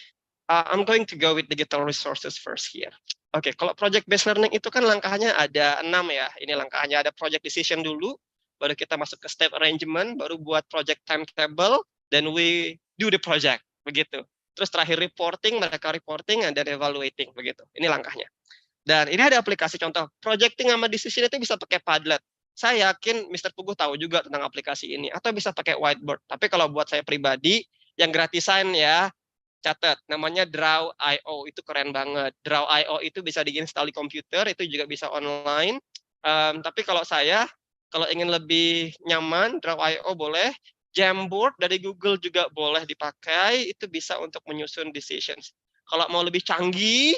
I'm going to go with digital resources first here. Oke, kalau project-based learning itu kan langkahnya ada 6 ya. Ini langkahnya ada project decision dulu, baru kita masuk ke step arrangement, baru buat project timetable, then we do the project, begitu. Terus terakhir reporting, mereka reporting, and then evaluating, begitu. Ini langkahnya. Dan ini ada aplikasi contoh, projecting sama decision itu bisa pakai Padlet. Saya yakin Mr. Puguh tahu juga tentang aplikasi ini, atau bisa pakai whiteboard. Tapi kalau buat saya pribadi, yang gratisan ya, catat, namanya Draw.io, itu keren banget. Draw.io itu bisa diinstal di komputer, itu juga bisa online. Tapi kalau saya, kalau ingin lebih nyaman, Draw.io boleh. Jamboard dari Google juga boleh dipakai, itu bisa untuk menyusun decisions. Kalau mau lebih canggih,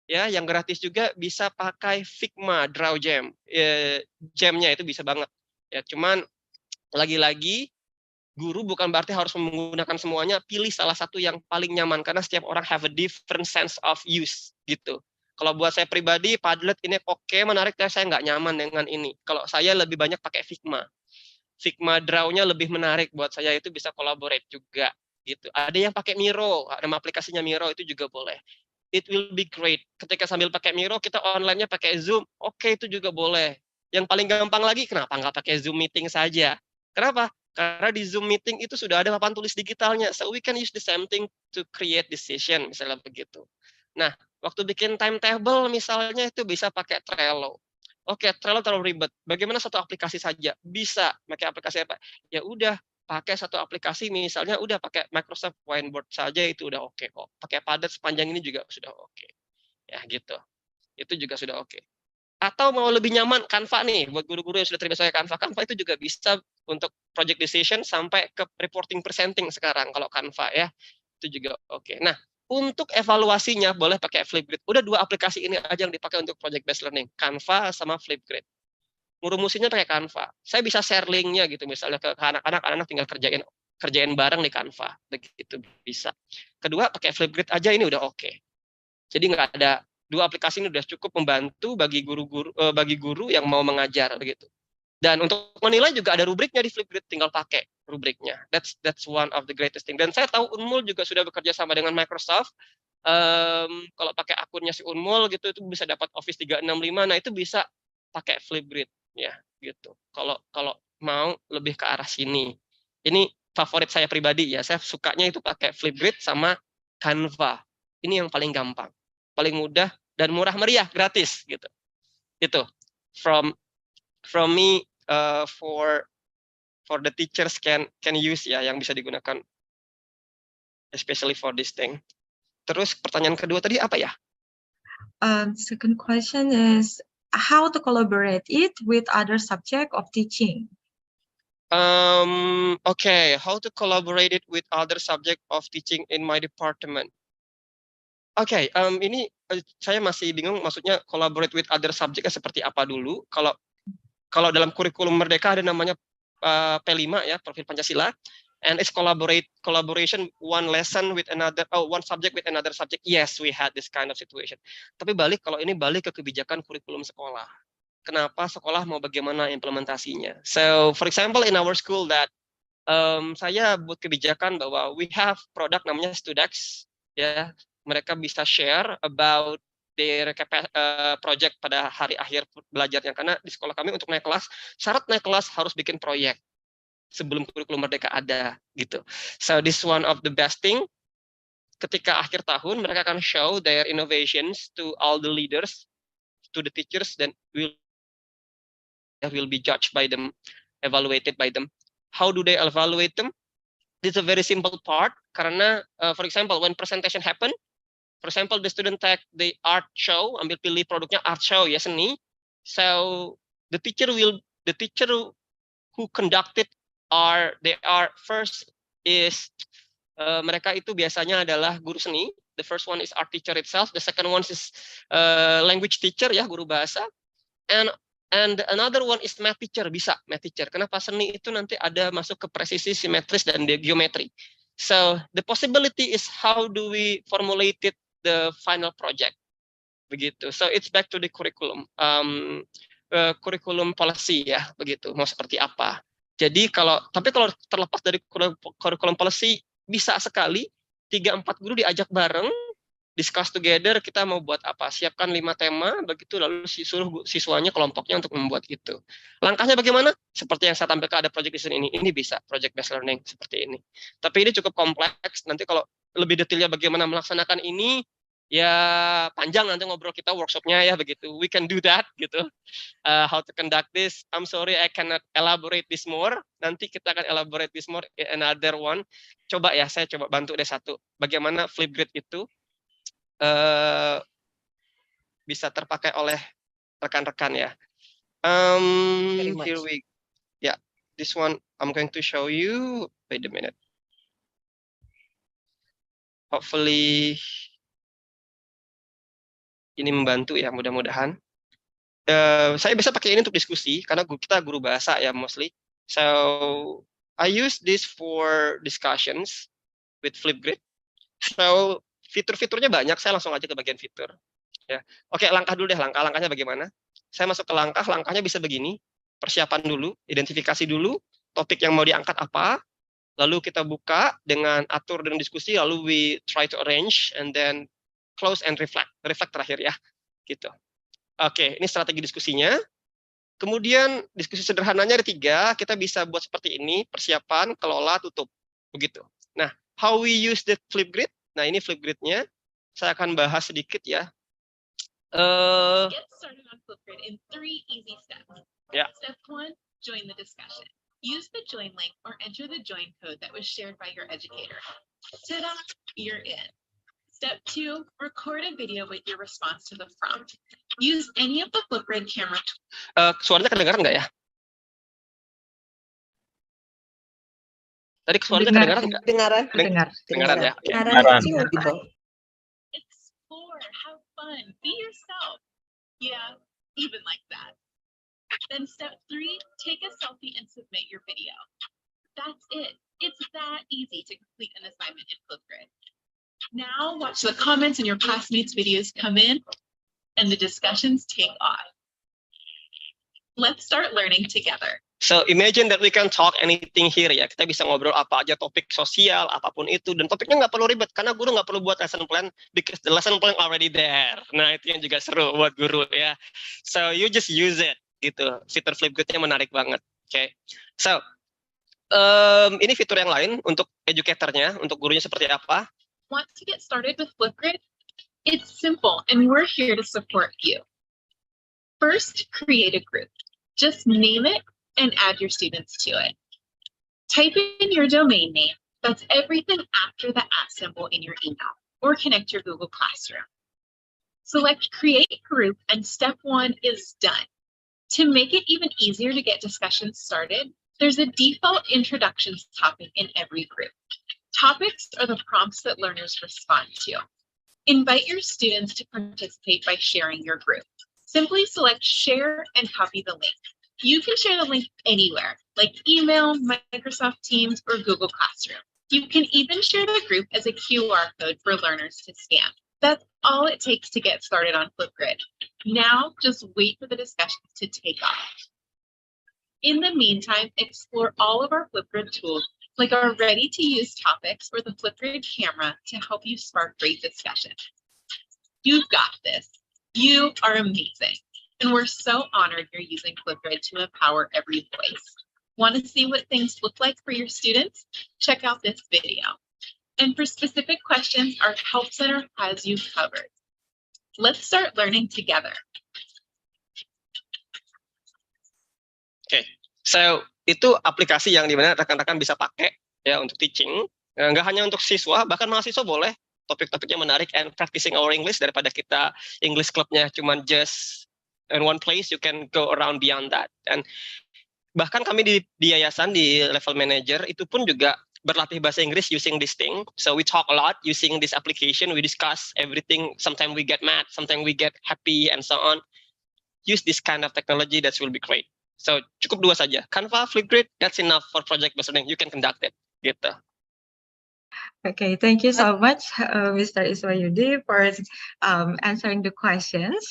ya yang gratis juga bisa pakai Figma Draw Jam. Jamnya itu bisa banget. Ya, cuman lagi-lagi guru bukan berarti harus menggunakan semuanya, pilih salah satu yang paling nyaman karena setiap orang have a different sense of use gitu. Kalau buat saya pribadi, Padlet ini oke, menarik, tapi saya nggak nyaman dengan ini. Kalau saya lebih banyak pakai Figma. Figma Draw-nya lebih menarik buat saya, itu bisa collaborate juga gitu. Ada yang pakai Miro, nama aplikasinya Miro itu juga boleh. It will be great. Ketika sambil pakai Miro, kita online-nya pakai Zoom, oke, itu juga boleh. Yang paling gampang lagi, kenapa nggak pakai Zoom meeting saja? Kenapa? Karena di Zoom meeting itu sudah ada papan tulis digitalnya, so we can use the same thing to create decision, misalnya begitu. Nah, waktu bikin timetable misalnya itu bisa pakai Trello. Oke, Trello terlalu ribet. Bagaimana satu aplikasi saja? Bisa pakai aplikasi apa? Ya udah, pakai satu aplikasi, misalnya udah pakai Microsoft Whiteboard saja, itu udah oke kok. Pakai Padlet sepanjang ini juga sudah oke. Ya gitu. Itu juga sudah oke. Atau mau lebih nyaman, Canva nih, buat guru-guru yang sudah terbiasa pakai Canva. Canva itu juga bisa untuk project decision sampai ke reporting presenting sekarang kalau Canva ya. Itu juga oke. Nah, untuk evaluasinya boleh pakai Flipgrid. Udah 2 aplikasi ini aja yang dipakai untuk project based learning, Canva sama Flipgrid. Ngurumusinnya pakai Canva. Saya bisa share link-nya gitu, misalnya ke anak-anak, anak-anak tinggal kerjain bareng di Canva, begitu bisa. Kedua, pakai Flipgrid aja ini udah oke. Jadi nggak ada, 2 aplikasi ini udah cukup membantu bagi guru yang mau mengajar begitu. Dan untuk menilai juga ada rubriknya di Flipgrid, tinggal pakai rubriknya. That's one of the greatest thing. Dan saya tahu Unmul juga sudah bekerja sama dengan Microsoft. Kalau pakai akunnya si Unmul gitu, itu bisa dapat Office 365. Nah itu bisa pakai Flipgrid ya gitu. Kalau mau lebih ke arah sini. Ini favorit saya pribadi ya. Saya sukanya itu pakai Flipgrid sama Canva. Ini yang paling gampang, paling mudah dan murah meriah, gratis gitu. Itu from me for the teachers can use ya, yang bisa digunakan especially for this thing. Terus pertanyaan kedua tadi apa ya? Second question is how to collaborate it with other subject of teaching. Okay, how to collaborate it with other subject of teaching in my department. Oke, ini saya masih bingung maksudnya collaborate with other subject seperti apa dulu. Kalau dalam kurikulum Merdeka ada namanya P5 ya, profil Pancasila, and it's collaboration one lesson with another, one subject with another subject. Yes, we had this kind of situation. Tapi kalau ini balik ke kebijakan kurikulum sekolah. Kenapa sekolah mau bagaimana implementasinya? So, for example, in our school that saya buat kebijakan bahwa we have produk namanya Studex, ya, mereka bisa share about their project pada hari akhir belajarnya, karena di sekolah kami untuk naik kelas, syarat naik kelas harus bikin proyek sebelum kurikulum Merdeka ada gitu. So this one of the best thing. Ketika akhir tahun mereka akan show their innovations to all the leaders, to the teachers, then will be judged by them, evaluated by them. How do they evaluate them? This is a very simple part, karena for example when presentation happen, for example the student take the art show, ambil pilih produknya art show ya, seni. So the teacher who conducted first is mereka itu biasanya adalah guru seni. The first one is art teacher itself. The second one is language teacher ya, guru bahasa. And And another one is math teacher, bisa math teacher. Kenapa seni itu nanti ada masuk ke presisi, simetris, dan geometri. So the possibility is how do we formulate it the final project, begitu. So it's back to the curriculum, curriculum policy ya, begitu. Mau seperti apa? Jadi tapi kalau terlepas dari curriculum policy, bisa sekali 3-4 guru diajak bareng, discuss together, kita mau buat apa, siapkan 5 tema, begitu, lalu suruh siswanya, kelompoknya untuk membuat itu. Langkahnya bagaimana? Seperti yang saya tampilkan ada project design ini bisa project based learning seperti ini. Tapi ini cukup kompleks, nanti kalau lebih detailnya bagaimana melaksanakan ini, ya panjang nanti ngobrol kita workshopnya ya, begitu. We can do that, gitu. How to conduct this, I'm sorry I cannot elaborate this more, nanti kita akan elaborate this more in another one. Coba ya, saya coba bantu deh satu, bagaimana Flipgrid itu bisa terpakai oleh rekan-rekan ya. Here we, yeah, this one I'm going to show you. Wait a minute. Hopefully ini membantu ya, mudah-mudahan. Saya bisa pakai ini untuk diskusi karena kita guru bahasa ya mostly. So I use this for discussions with Flipgrid. So fitur-fiturnya banyak, saya langsung aja ke bagian fitur. Ya, oke, langkah dulu deh, langkahnya bagaimana? Saya masuk ke langkahnya bisa begini. Persiapan dulu, identifikasi dulu, topik yang mau diangkat apa, lalu kita buka dengan atur dan diskusi, lalu we try to arrange, and then close and reflect terakhir ya, gitu. Oke, ini strategi diskusinya. Kemudian diskusi sederhananya ada 3, kita bisa buat seperti ini, persiapan, kelola, tutup, begitu. Nah, how we use the Flipgrid? Nah, ini Flipgrid-nya. Saya akan bahas sedikit ya. Get started on Flipgrid in 3 easy steps. Yeah. Step 1, join the discussion. Use the join link or enter the join code that was shared by your educator. Ta-da, you're in. Step 2, record a video with your response to the prompt. Use any of the Flipgrid camera tools. Suaranya kedengaran nggak ya? Tadi suaranya kedengaran nggak? Kedengaran ya. Explore, have fun, be yourself. Yeah, even like that. Then step 3, take a selfie and submit your video. That's it. It's that easy to complete an assignment in Flipgrid. Now watch the comments in your classmates' videos come in and the discussions take off. Let's start learning together. So imagine that we can talk anything here ya. Kita bisa ngobrol apa aja, topik sosial, apapun itu. Dan topiknya nggak perlu ribet, karena guru nggak perlu buat lesson plan, because the lesson plan already there. Nah, itu yang juga seru buat guru ya. So you just use it, gitu. Fitur Flipgrid-nya menarik banget. Oke. So, ini fitur yang lain untuk educator-nya, untuk gurunya seperti apa. Want to get started with Flipgrid? It's simple, and we're here to support you. First, create a group. Just name it and add your students to it. Type in your domain name, that's everything after the @ symbol in your email, or connect your Google Classroom. Select Create Group, and step 1 is done. To make it even easier to get discussions started, there's a default introductions topic in every group. Topics are the prompts that learners respond to. Invite your students to participate by sharing your group. Simply select Share and copy the link. You can share the link anywhere, like email, Microsoft Teams, or Google Classroom. You can even share the group as a QR code for learners to scan. That's all it takes to get started on Flipgrid. Now, just wait for the discussions to take off. In the meantime, explore all of our Flipgrid tools, like our ready-to-use topics or the Flipgrid camera to help you spark great discussion. You've got this. You are amazing. And we're so honored you're using Flipgrid to empower every voice. Want to see what things look like for your students? Check out this video. And for specific questions, our Help Center has you covered. Let's start learning together. Okay, so itu aplikasi yang dimana rekan-rekan bisa pakai ya untuk teaching. Nggak hanya untuk siswa, bahkan mahasiswa boleh. Topik-topiknya menarik and practicing our English, daripada kita English clubnya cuman just in one place, you can go around beyond that. Dan bahkan kami di yayasan, di level manager, itu pun juga berlatih bahasa Inggris using this thing. So we talk a lot using this application, we discuss everything, sometimes we get mad, sometimes we get happy, and so on. use this kind of technology, that will be great. So cukup dua saja, Canva, Flipgrid, that's enough for project-based learning. You can conduct it, gitu. Okay, thank you so much, Mr. Iswayudi, for answering the questions.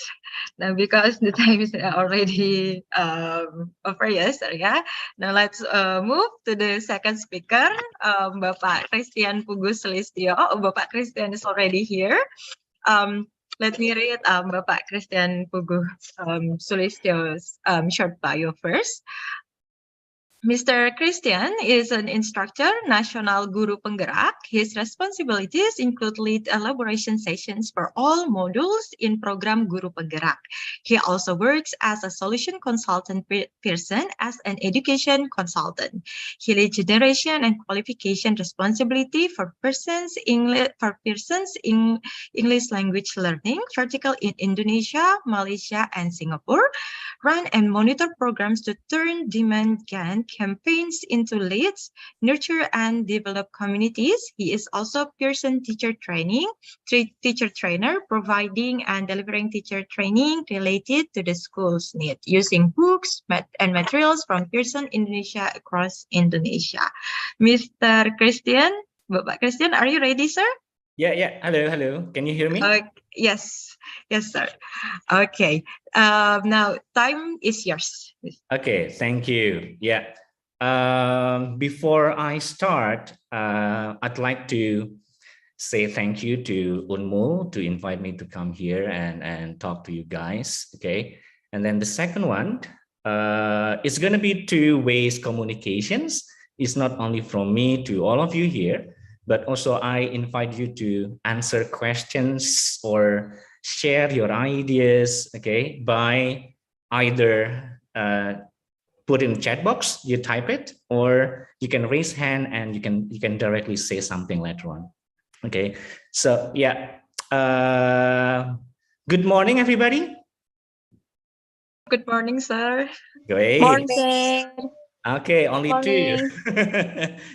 Now, because the time is already over, yes, yeah. Now let's move to the second speaker, Bapak Christian Pugu Sulistyo. Bapak Christian is already here. Let me read Bapak Christian Pugu Sulistyo's short bio first. Mr. Christian is an instructor, National Guru Penggerak. His responsibilities include lead elaboration sessions for all modules in program Guru Penggerak. He also works as a solution consultant person as an education consultant. He leads generation and qualification responsibility for persons English language learning vertical in Indonesia, Malaysia, and Singapore. Run and monitor programs to turn demand gen campaigns into leads, nurture and develop communities. He is also Pearson teacher trainer, providing and delivering teacher training related to the school's need, using books and materials from Pearson Indonesia across Indonesia. Mr. Christian, Bapak Christian, are you ready, sir? Yeah. Hello. Can you hear me? Yes, sir. Okay. Now time is yours. Okay, thank you. Yeah. Before I start, I'd like to say thank you to Unmul to invite me to come here and talk to you guys. Okay. And then the second one, it's going to be two-way communications. It's not only from me to all of you here, but also I invite you to answer questions or share your ideas, okay, by either put in the chat box, you type it, or you can raise hand and you can directly say something later on. Okay, so yeah, good morning, everybody. Good morning, sir. Great. Morning. Okay, only Morning. two.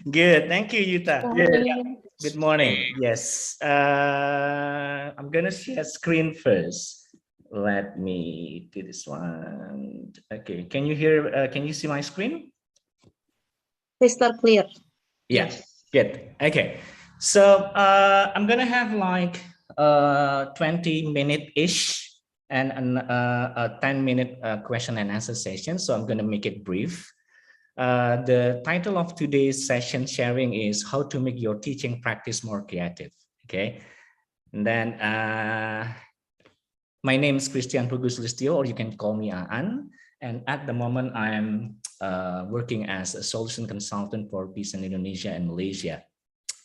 Good, thank you, Yuta. Morning. Good morning. Yes, I'm gonna share screen first. Let me do this one. Okay, can you hear? Can you see my screen? Crystal clear. Yeah, good. Okay, so I'm gonna have like 20-minute-ish and a 10-minute question and answer session. So I'm gonna make it brief. The title of today's session sharing is how to make your teaching practice more creative. Okay, and then my name is Christian Pugu Sulistyo, or you can call me Aan. And at the moment, I'm working as a solution consultant for Pearson Indonesia and Malaysia.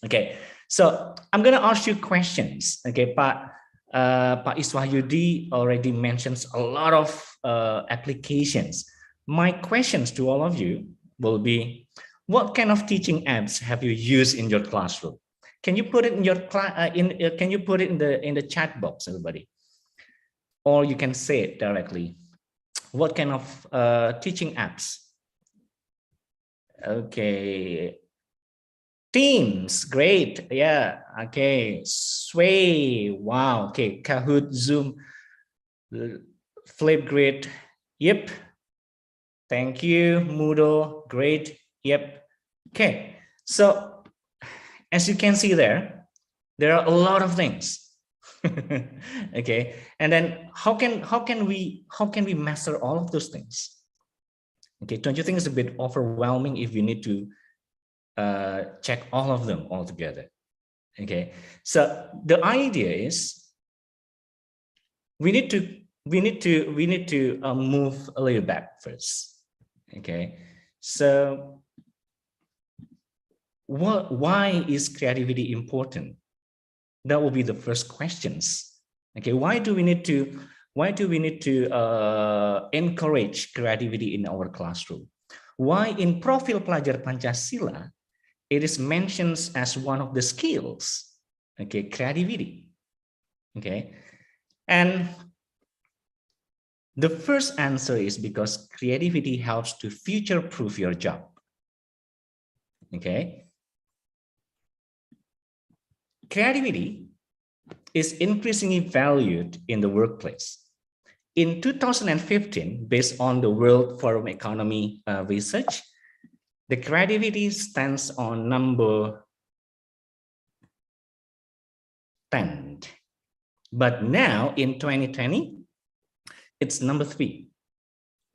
Okay, so I'm going to ask you questions. Okay, Pak Iswayudi already mentions a lot of applications. My questions to all of you will be, what kind of teaching apps have you used in your classroom? Can you put it in your can you put it in the chat box, everybody? Or you can say it directly. What kind of teaching apps? Okay. Teams, great. Yeah. Okay. Sway. Wow. Okay. Kahoot, Zoom, Flipgrid. Yep. Thank you. Moodle. Great. Yep. Okay. So as you can see there are a lot of things. Okay, and then how can we master all of those things? Okay, don't you think it's a bit overwhelming if we need to check all of them all together? Okay, so the idea is we need to move a little back first. Okay, so why is creativity important? That will be the first questions. Okay, why do we need to encourage creativity in our classroom? Why in Profil Pelajar Pancasila it is mentioned as one of the skills? Okay, creativity. Okay, and the first answer is because creativity helps to future-proof your job. Okay. Creativity is increasingly valued in the workplace. In 2015, based on the World Forum Economy research, the creativity stands on number 10. But now in 2020, it's number 3.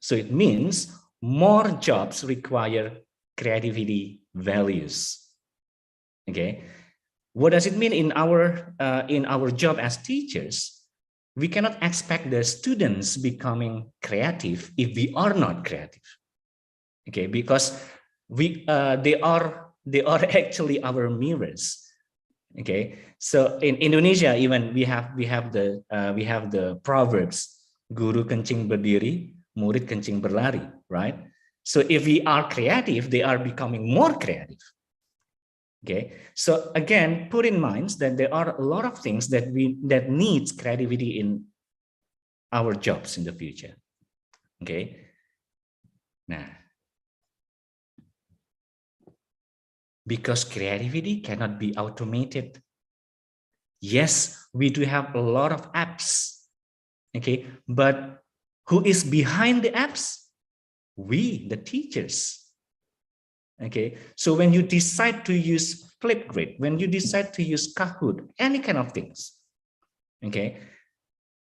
So it means more jobs require creativity values. Okay, what does it mean in our job as teachers? We cannot expect the students becoming creative if we are not creative. Okay, because they are actually our mirrors. Okay, so in Indonesia even we have the proverbs, guru kencing berdiri, murid kencing berlari, right? So if we are creative, they are becoming more creative. Okay, so again, put in mind that there are a lot of things that needs creativity in our jobs in the future. Okay, now because creativity cannot be automated. Yes, we do have a lot of apps. Okay, but who is behind the apps? We, the teachers. Okay, so when you decide to use Flipgrid, when you decide to use Kahoot, any kind of things, okay,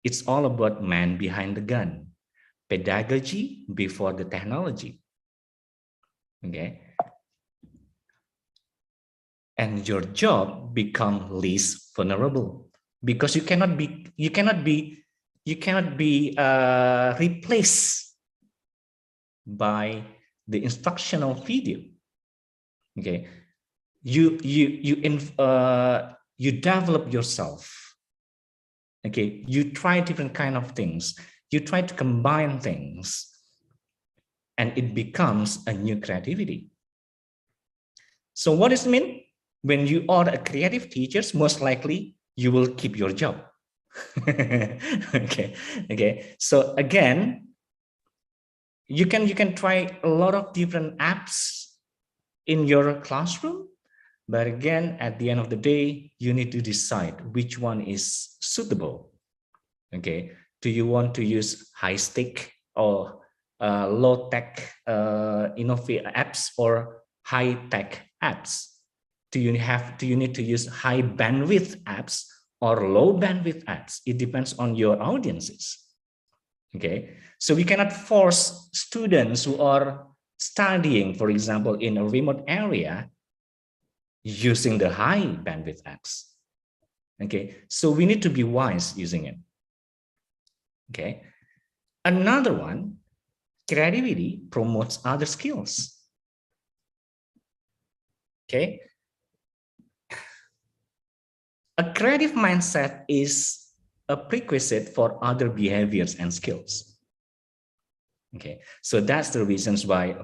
it's all about man behind the gun, pedagogy before the technology. Okay, and your job become less vulnerable because you cannot be replaced by the instructional video. Okay, you develop yourself. Okay, you try different kind of things. You try to combine things, and it becomes a new creativity. So what does it mean? When you are a creative teacher, most likely you will keep your job. Okay. So again, you can try a lot of different apps in your classroom, but again, at the end of the day, you need to decide which one is suitable. Okay, do you want to use high-stake or low-tech innovative apps or high-tech apps? Do you need to use high bandwidth apps or low bandwidth apps? It depends on your audiences. Okay, so we cannot force students who are studying, for example, in a remote area using the high bandwidth apps. Okay, so we need to be wise using it. Okay, another one, creativity promotes other skills. Okay, a creative mindset is a prerequisite for other behaviors and skills. Okay, so that's the reasons why,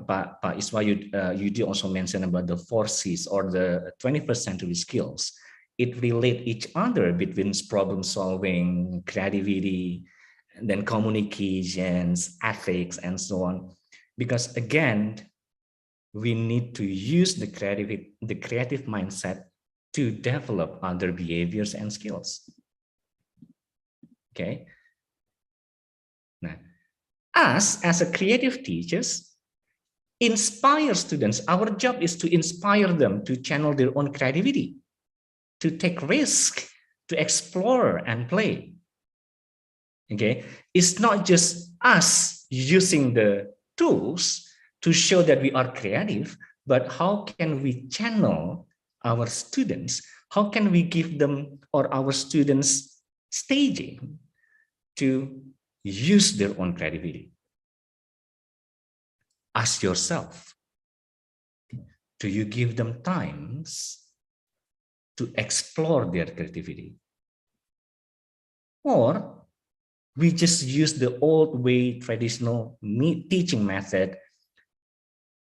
it's why you do also mention about the 4 C's or the 21st century skills. It relates each other between problem solving, creativity, and then communications, ethics, and so on. Because again, we need to use the creative mindset to develop other behaviors and skills. Okay. Now, us as a creative teachers inspire students. Our job is to inspire them to channel their own creativity, to take risk, to explore and play. Okay, it's not just us using the tools to show that we are creative, but how can we channel our students? How can we give them or our students staging to use their own creativity? Ask yourself, do you give them times to explore their creativity? Or we just use the old way, traditional teaching method,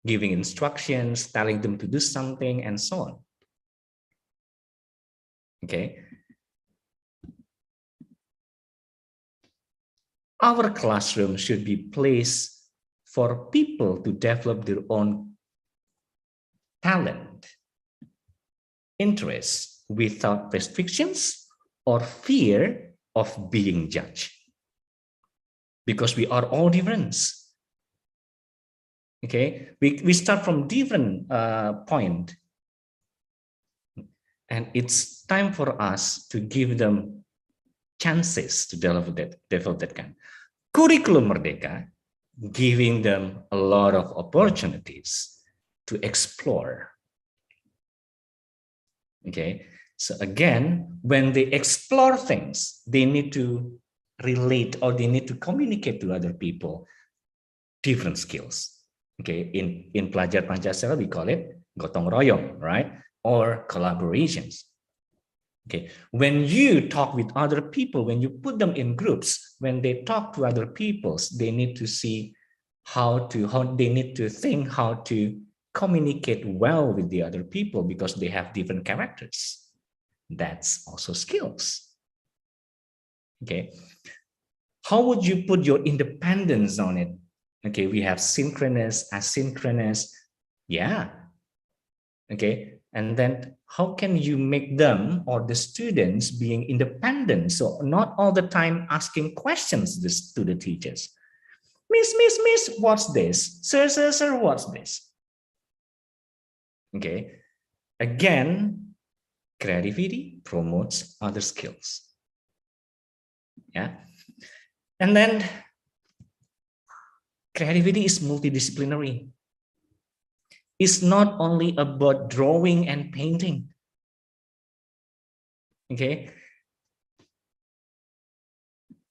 giving instructions, telling them to do something, and so on. Okay. Our classroom should be a place for people to develop their own talent, interests without restrictions or fear of being judged. because we are all different. Okay, we start from different point, and it's time for us to give them chances to develop that kind. Curriculum Merdeka giving them a lot of opportunities to explore. Okay, so again, when they explore things, they need to relate or they need to communicate to other people different skills. Okay, in Pelajar Pancasila, we call it gotong royong, right? Or collaborations. Okay, when you talk with other people, when you put them in groups, when they talk to other people, they need to see how they need to think how to communicate well with the other people because they have different characters. That's also skills. Okay, how would you put your independence on it? Okay, we have synchronous, asynchronous, yeah. Okay, and then how can you make them or the students being independent? So not all the time asking questions to the teachers. Miss, what's this? Sir, what's this? Okay, again, creativity promotes other skills. Yeah, and then creativity is multidisciplinary. It's not only about drawing and painting. Okay.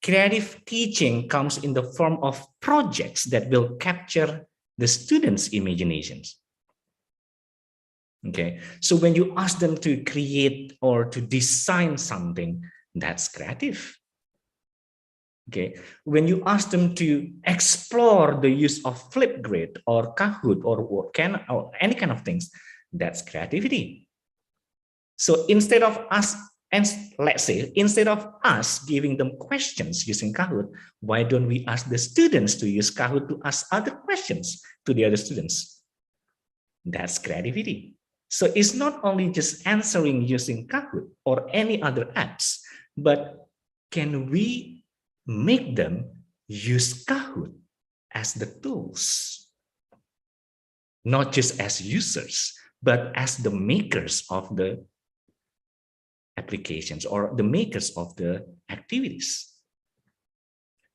Creative teaching comes in the form of projects that will capture the students' imaginations. Okay. So when you ask them to create or to design something, that's creative. Okay, when you ask them to explore the use of Flipgrid or Kahoot or any kind of things, that's creativity. So instead of us, and let's say, instead of us giving them questions using Kahoot, why don't we ask the students to use Kahoot to ask other questions to the other students? That's creativity. So it's not only just answering using Kahoot or any other apps, but can we make them use Kahoot as the tools, not just as users, but as the makers of the applications or the makers of the activities.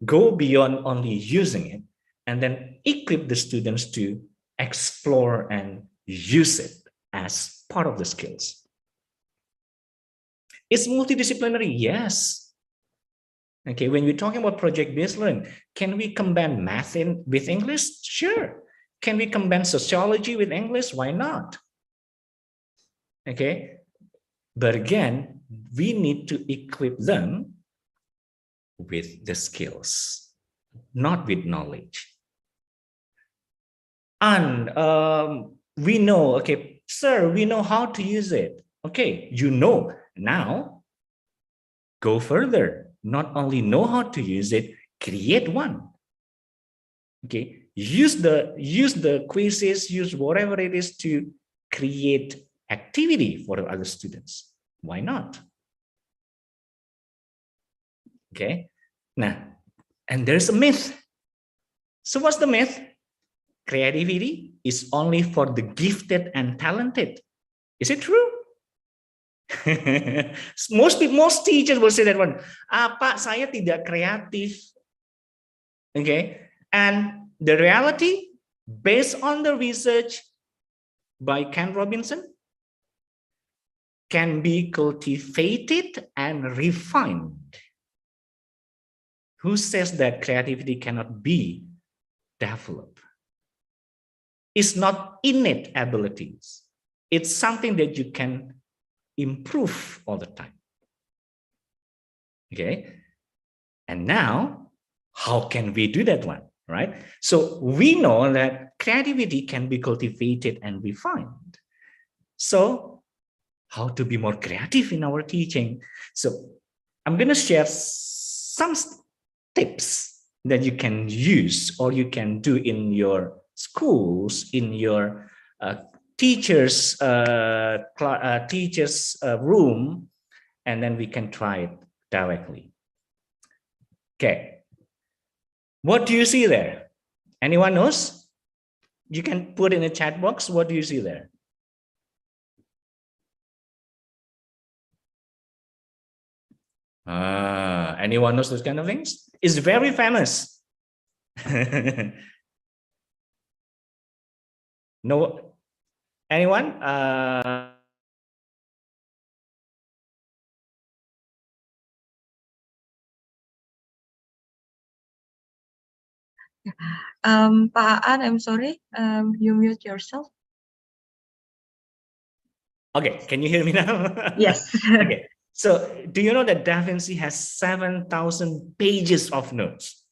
Go beyond only using it and then equip the students to explore and use it as part of the skills. It's multidisciplinary, yes. Okay, when we're talking about project-based learning, can we combine math with English? Sure. Can we combine sociology with English? Why not? Okay, but again, we need to equip them with the skills, not with knowledge. And we know, okay, sir, we know how to use it. Okay, you know, now go further. Not only know how to use it, create one. Okay, use the quizzes, use whatever it is to create activity for other students. Why not? Okay, now, and there's a myth. So what's the myth? Creativity is only for the gifted and talented. Is it true? most teachers will say that one. Pak, saya tidak kreatif. Okay, and the reality, based on the research by Ken Robinson, can be cultivated and refined. Who says that creativity cannot be developed? It's not innate abilities. It's something that you can improve all the time. Okay, and now how can we do that one, right? So we know that creativity can be cultivated and refined. So how to be more creative in our teaching? So I'm going to share some tips that you can use or you can do in your schools, in your teachers room, and then we can try it directly. Okay, What do you see there? Anyone knows? You can put in the chat box. What do you see there? Anyone knows those kind of things? It's very famous. No, anyone? Pak Aan, I'm sorry, you mute yourself. Okay, can you hear me now? Yes. Okay, so do you know that DaVinci has 7,000 pages of notes?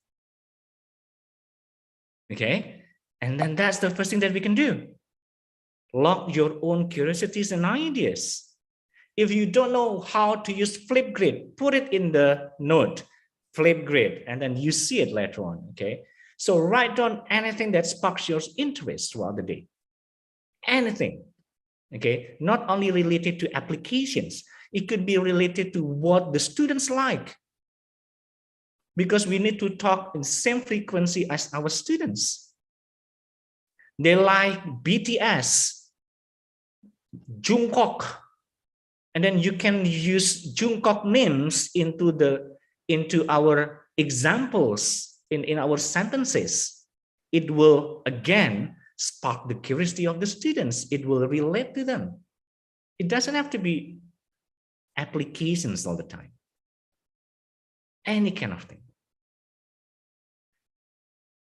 Okay, and then that's the first thing that we can do. Log your own curiosities and ideas. If you don't know how to use Flipgrid, put it in the note, Flipgrid, and then you see it later on, okay? So write down anything that sparks your interest throughout the day. Anything, okay? Not only related to applications, it could be related to what the students like. Because we need to talk in the same frequency as our students. They like BTS, Jungkook, and then you can use Jungkook names into our examples in our sentences. It will again spark the curiosity of the students. It will relate to them. It doesn't have to be applications all the time. Any kind of thing.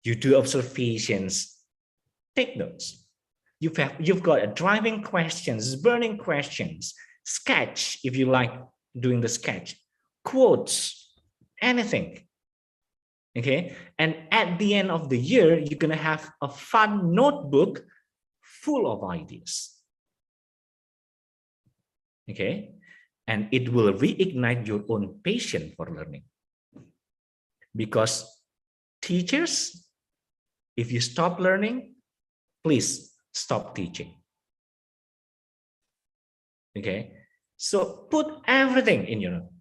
You do observations, take notes. You've got driving questions, burning questions, sketch if you like doing the sketch, quotes, anything. Okay, and at the end of the year, you're gonna have a fun notebook full of ideas. Okay, and it will reignite your own passion for learning. Because teachers, if you stop learning, please stop teaching. Okay, so put everything in your note.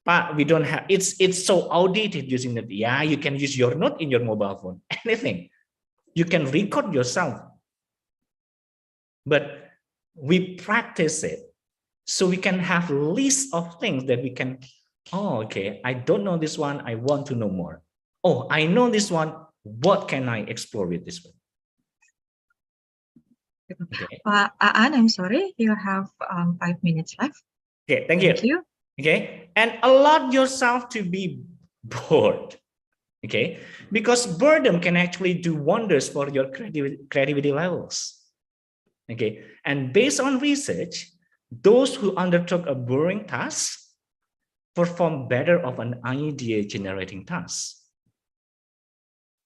But we don't have, it's so outdated using that. Yeah, you can use your note in your mobile phone, anything. You can record yourself. But we practice it so we can have a list of things that we can, oh, okay, I don't know this one, I want to know more. Oh, I know this one, what can I explore with this one? Okay. Aan, I'm sorry, you have 5 minutes left. Okay, thank you. Okay, and allow yourself to be bored. Okay, because boredom can actually do wonders for your creativity levels. Okay, and based on research, those who undertook a boring task perform better of an idea generating task.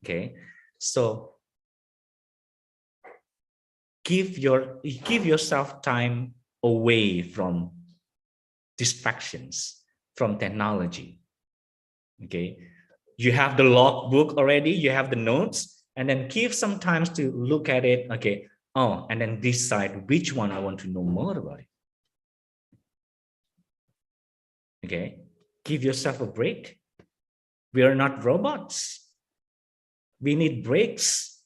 Okay, so give yourself time away from distractions, from technology. Okay, you have the logbook already, you have the notes, and then give some time to look at it. Okay, oh, and then decide which one I want to know more about it. Okay, give yourself a break. We are not robots. We need breaks.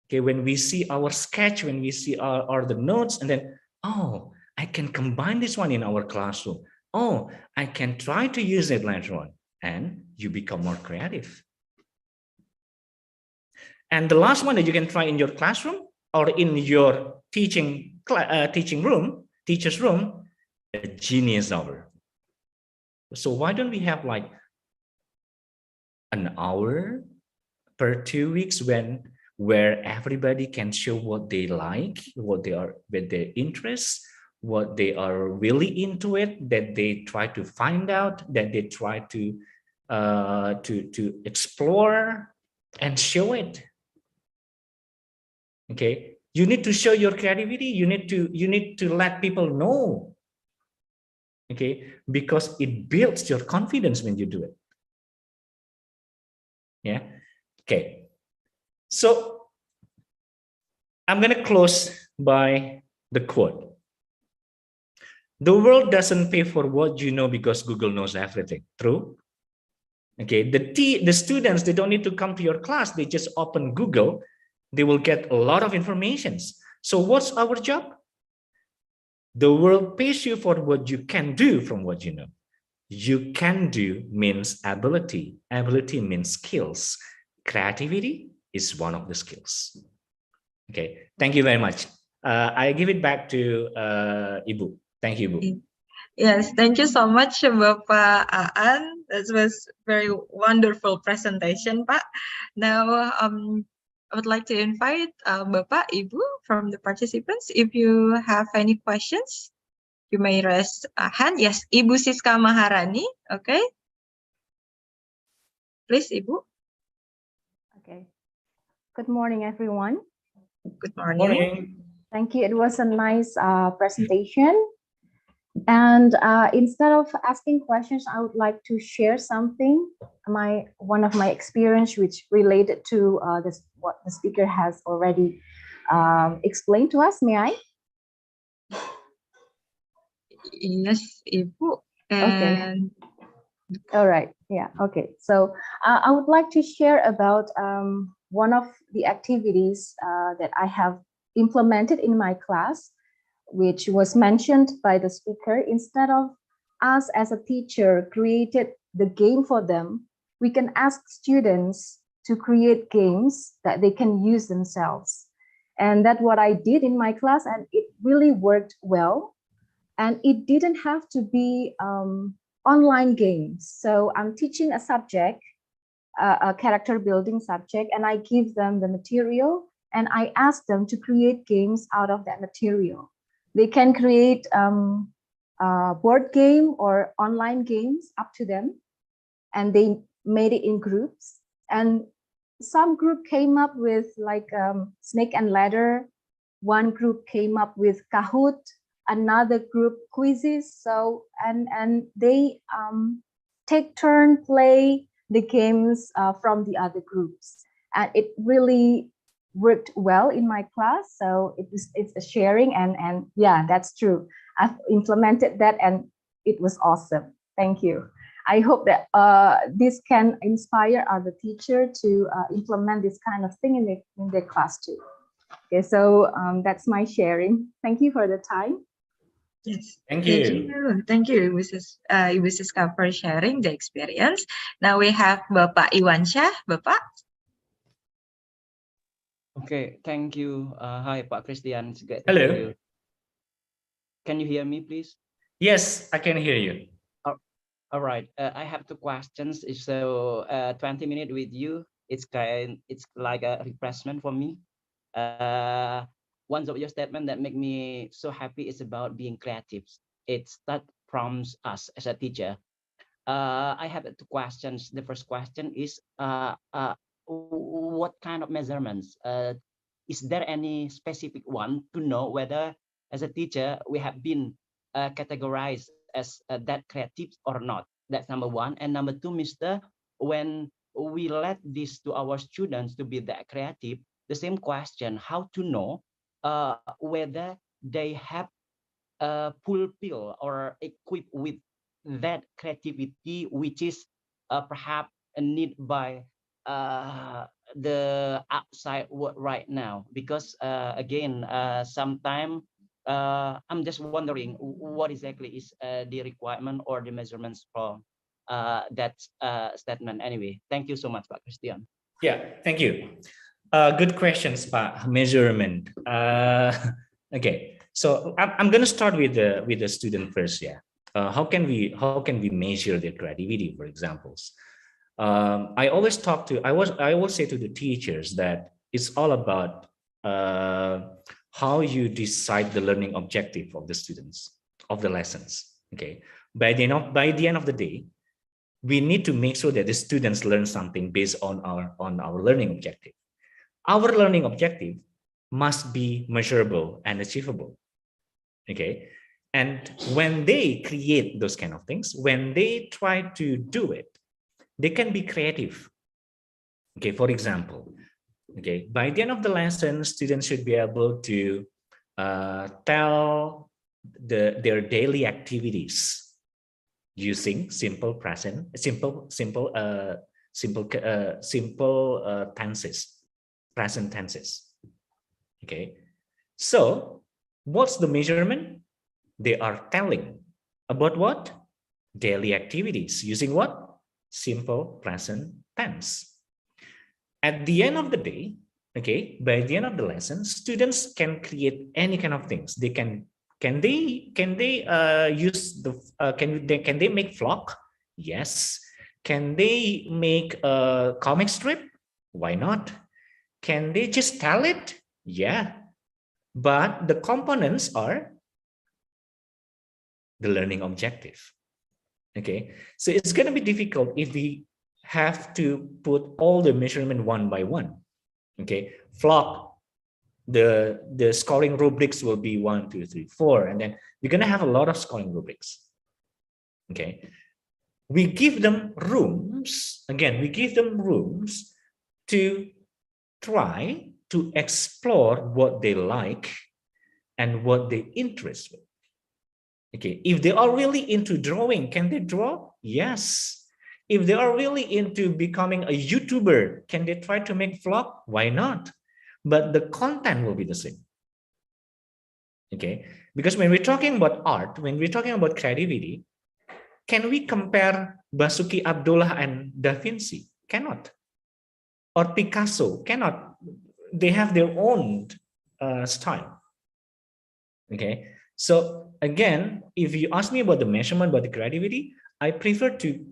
Okay, when we see our sketch, when we see our the notes, and then, oh, I can combine this one in our classroom. Oh, I can try to use it later on, and you become more creative. And the last one that you can try in your classroom or in your teacher's room, a genius hour. So why don't we have like an hour per 2 weeks where everybody can show what they like, what they are with their interests, what they are really into it, that they try to find out, that they try to explore and show it. Okay, you need to show your creativity. You need to let people know. Okay, because it builds your confidence when you do it. Yeah. Okay. So I'm going to close by the quote. The world doesn't pay for what you know because Google knows everything. True? Okay, the students, they don't need to come to your class. They just open Google. They will get a lot of informations. So what's our job? The world pays you for what you can do from what you know. You can do means ability. Ability means skills. Creativity is one of the skills. Okay, thank you very much. I give it back to Ibu. Thank you, Ibu. Yes, thank you so much, Bapak Aan. That was very wonderful presentation, Pak. Now, I would like to invite Bapak, Ibu from the participants. If you have any questions, you may raise a hand. Yes, Ibu Siska Maharani. Okay. Please, Ibu. Okay. Good morning, everyone. Good morning. Morning. Thank you. It was a nice presentation. And instead of asking questions, I would like to share something, one of my experience which related to what the speaker has already explained to us. May I? Yes, Ibu. Okay. All right. Yeah. Okay. So I would like to share about one of the activities that I have implemented in my class, which was mentioned by the speaker. Instead of us as a teacher created the game for them, we can ask students to create games that they can use themselves. And that's what I did in my class, and it really worked well. And it didn't have to be online games. So I'm teaching a subject, a character building subject, and I give them the material and I ask them to create games out of that material. They can create a board game or online games, up to them. And they made it in groups. And some group came up with like snake and ladder. One group came up with Kahoot, another group quizzes. So, and they take turn play the games from the other groups. And it really worked well in my class. So it's a sharing, and yeah, that's true. I've implemented that and it was awesome. Thank you. I hope that this can inspire other teachers to implement this kind of thing in their class too. Okay, so that's my sharing. Thank you for the time. Yes. Thank you. Thank you, Ibu Siska, for sharing the experience. Now we have Bapak Iwansyah. Bapak. Okay, thank you. Hi, Pak Christian. It's great to Hello. hear you. Can you hear me, please? Yes, I can hear you. All right. I have two questions. So 20 minutes with you, it's like a refreshment for me. One of your statement that make me so happy is about being creative. It starts from us as a teacher. I have two questions. The first question is, what kind of measurements? Is there any specific one to know whether, as a teacher, we have been categorized as that creative or not? That's number one. And number two, Mr., when we let this to our students to be that creative, the same question, how to know whether they have fulfill or equipped with that creativity, which is perhaps a need by the outside world right now. Because again, sometimes I'm just wondering what exactly is the requirement or the measurements from that statement. Anyway, thank you so much, Pak Christian. Yeah, thank you. Good questions, Pak. Measurement. Okay, so I'm going to start with the student first. Yeah, how can we measure their creativity, for examples? I always say to the teachers that it's all about how you decide the learning objective of the students, of the lessons. Okay, by the end of the day, we need to make sure that the students learn something based on our learning objective. Our learning objective must be measurable and achievable. Okay, and when they create those kind of things, when they try to do it, they can be creative. Okay, for example, okay, by the end of the lesson, students should be able to tell their daily activities. using simple present, simple tenses, present tenses. Okay, so what's the measurement? They are telling about what? Daily activities using what? Simple present tense. At the end of the day, okay, by the end of the lesson, students can create any kind of things. They can they use the can they make vlog? Yes. Can they make a comic strip? Why not? Can they just tell it? Yeah. But the components are the learning objective. Okay, so it's going to be difficult if we have to put all the measurement one by one. Okay, vlog, the scoring rubrics will be 1, 2, 3, 4, and then we're going to have a lot of scoring rubrics. Okay, we give them rooms, again, we give them rooms to try to explore what they like and what they interest with. Okay, if they are really into drawing, can they draw? Yes. If they are really into becoming a YouTuber, can they try to make vlog? Why not? But the content will be the same. Okay, because when we're talking about art, when we're talking about creativity, can we compare Basuki Abdullah and Da Vinci? Cannot. Or Picasso? Cannot. They have their own style. Okay, so again, if you ask me about the measurement, about the creativity, I prefer to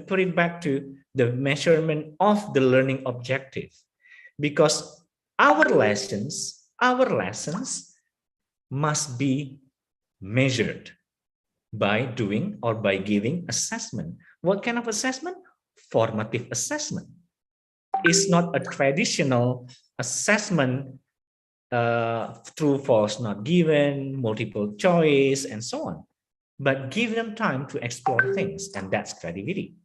put it back to the measurement of the learning objective, because our lessons must be measured by doing or by giving assessment. What kind of assessment? Formative assessment. It's not a traditional assessment, true, false, not given, multiple choice, and so on. But give them time to explore things, and that's creativity.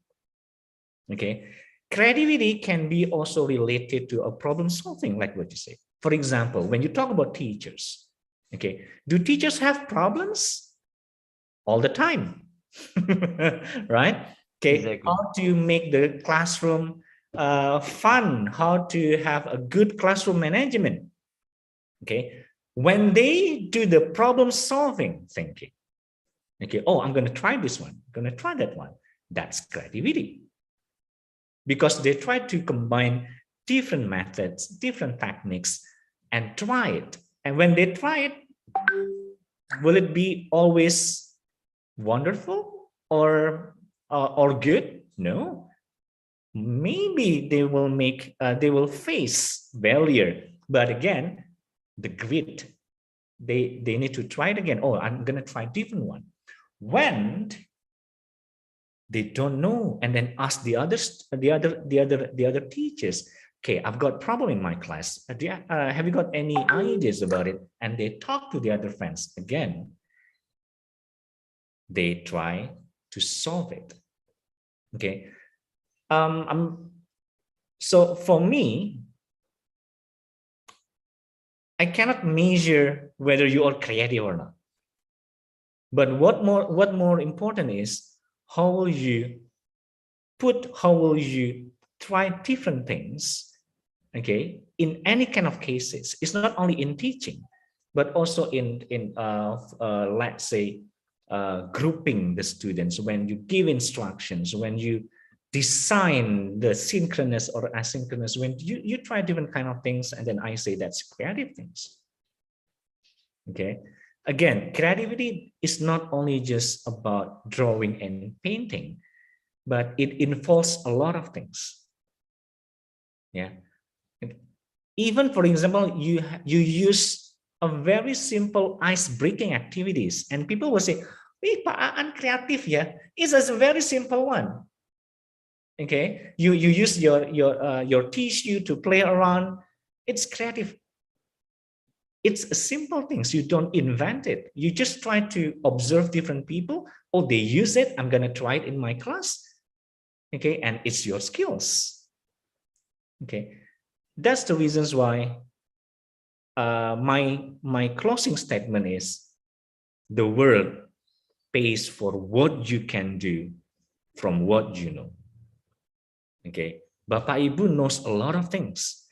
Okay, creativity can be also related to a problem solving, like what you say. For example, when you talk about teachers, okay, do teachers have problems? All the time, right? Okay, exactly. How to make the classroom fun, how to have a good classroom management. Okay, when they do the problem solving thinking, okay, oh, I'm going to try this one, I'm going to try that one, that's creativity, because they try to combine different methods, different techniques, and try it. And when they try it, will it be always wonderful or good? No. Maybe they will make they will face failure, but again, the grit, they need to try it again. Oh, I'm going to try a different one. When they don't know, and then ask the other teachers, okay, I've got a problem in my class, have you got any ideas about it? And they talk to the other friends again, they try to solve it. Okay, so for me, I cannot measure whether you are creative or not. But what more important is, how will you try different things, okay, in any kind of cases. It's not only in teaching, but also in let's say grouping the students, when you give instructions, when you design the synchronous or asynchronous, when you try different kind of things, and then I say that's creative things. Okay, again, creativity is not only just about drawing and painting, but it involves a lot of things. Yeah, even for example, you use a very simple ice breaking activities, and people will say, "Wih, Pak Aan kreatif ya." It's a very simple one. Okay, you use your tissue to play around. It's creative. It's simple things. You don't invent it. You just try to observe different people. Oh, they use it, I'm gonna try it in my class. Okay, and it's your skills. Okay, that's the reasons why my closing statement is, the world pays for what you can do from what you know. Okay, Bapak Ibu knows a lot of things.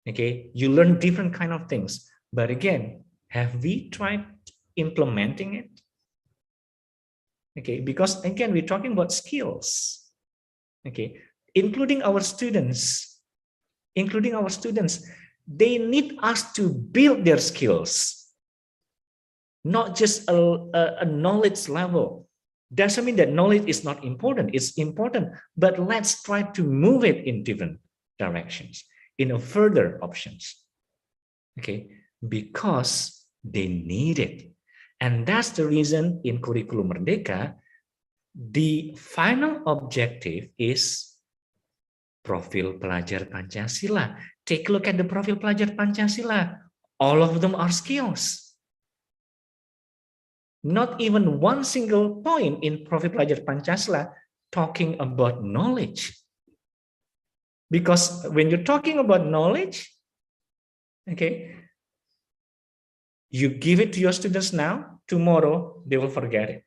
Okay, you learn different kind of things, but again, have we tried implementing it? Okay, because again, we're talking about skills. Okay, including our students, they need us to build their skills, not just a knowledge level. Doesn't mean that knowledge is not important. It's important, but let's try to move it in different directions, in a further options. Okay, because they need it. And that's the reason in Kurikulum Merdeka, the final objective is Profil Pelajar Pancasila. Take a look at the Profil Pelajar Pancasila. All of them are skills. Not even one single point in Profil Pelajar Pancasila talking about knowledge. Because when you're talking about knowledge, okay, you give it to your students now, tomorrow they will forget it.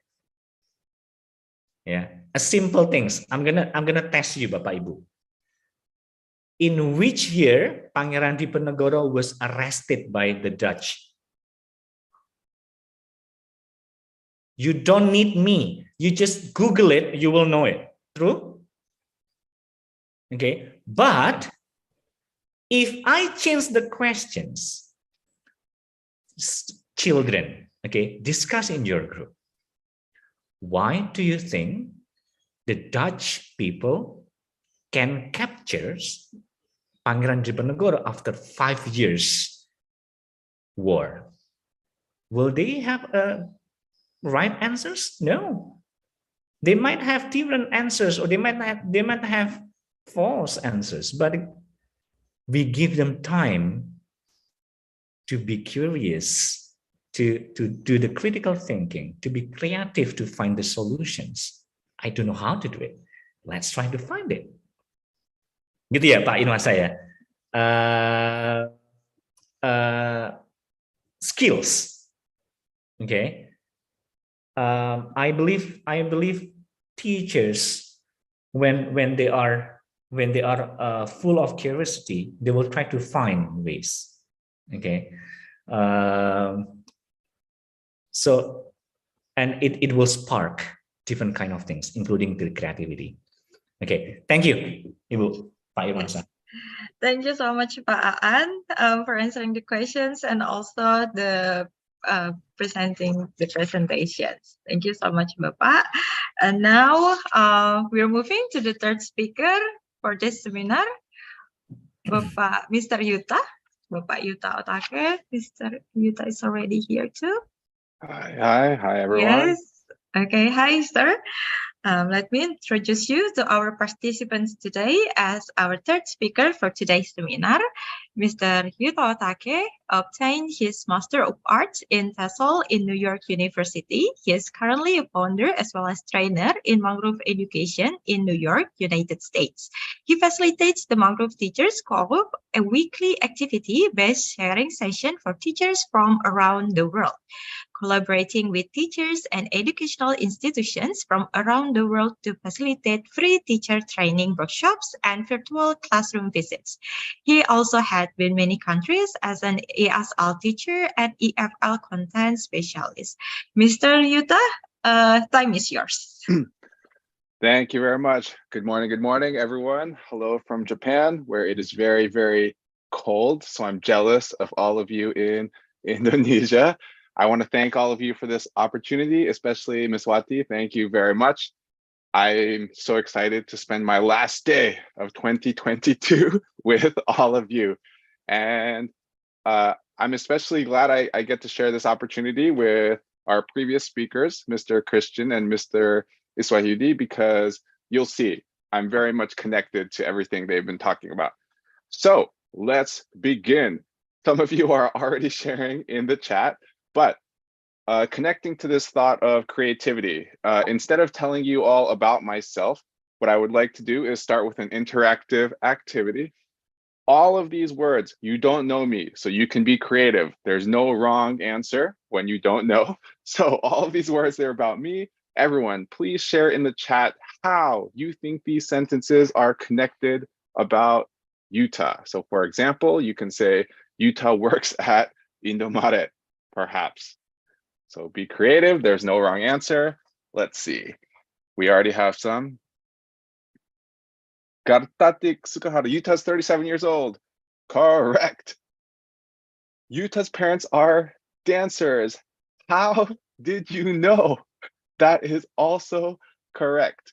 Yeah, a simple things. I'm gonna test you, Bapak Ibu. In which year Pangeran Diponegoro was arrested by the Dutch? You don't need me. You just Google it, you will know it. True? Okay, but if I change the questions, children, okay, discuss in your group. Why do you think the Dutch people can capture Pangeran Diponegoro after 5 years war? Will they have right answers? No. They might have different answers, or they might have false answers, but we give them time to be curious, to do the critical thinking, to be creative, to find the solutions. I don't know how to do it. Let's try to find it. Gitu ya Pak Inwas saya. Skills. Okay. I believe teachers, when they are full of curiosity, they will try to find ways. Okay. So, and it will spark different kind of things, including the creativity. Okay, thank you, Ibu, Pak Irwansyah. Thank you so much, Pak Aan, for answering the questions and also the presenting the presentations. Thank you so much, Bapak. And now we're moving to the third speaker for this seminar, Bapak Mr. Yuta. Bapak Yuta Otake. Mr. Yuta is already here too. Hi everyone. Yes. Okay, hi, sir. Let me introduce you to our participants today as our third speaker for today's seminar. Mr. Yuta Otake obtained his Master of Arts in TESOL in New York University. He is currently a founder as well as trainer in Mangrove Education in New York, United States. He facilitates the Mangrove Teachers Co-op, a weekly activity-based sharing session for teachers from around the world, collaborating with teachers and educational institutions from around the world to facilitate free teacher training workshops and virtual classroom visits. He also had been many countries as an ESL teacher and EFL content specialist. Mr. Yuta, time is yours. Thank you very much. Good morning, everyone. Hello from Japan, where it is very, very cold. So I'm jealous of all of you in Indonesia. I want to thank all of you for this opportunity, especially Ms. Wati. Thank you very much. I'm so excited to spend my last day of 2022 with all of you. And I'm especially glad I get to share this opportunity with our previous speakers, Mr. Christian and Mr. Iswahudi, because you'll see I'm very much connected to everything they've been talking about. So let's begin. Some of you are already sharing in the chat, but connecting to this thought of creativity, instead of telling you all about myself, what I would like to do is start with an interactive activity. all of these words, you don't know me, so you can be creative. There's no wrong answer when you don't know. So all of these words, they're about me. Everyone, please share in the chat how you think these sentences are connected about Utah. So for example, you can say, Utah works at Indomaret, perhaps. So be creative, there's no wrong answer. Let's see, we already have some. Kartatik Sukahara, Utah's 37 years old. Correct. Utah's parents are dancers. How did you know? That is also correct.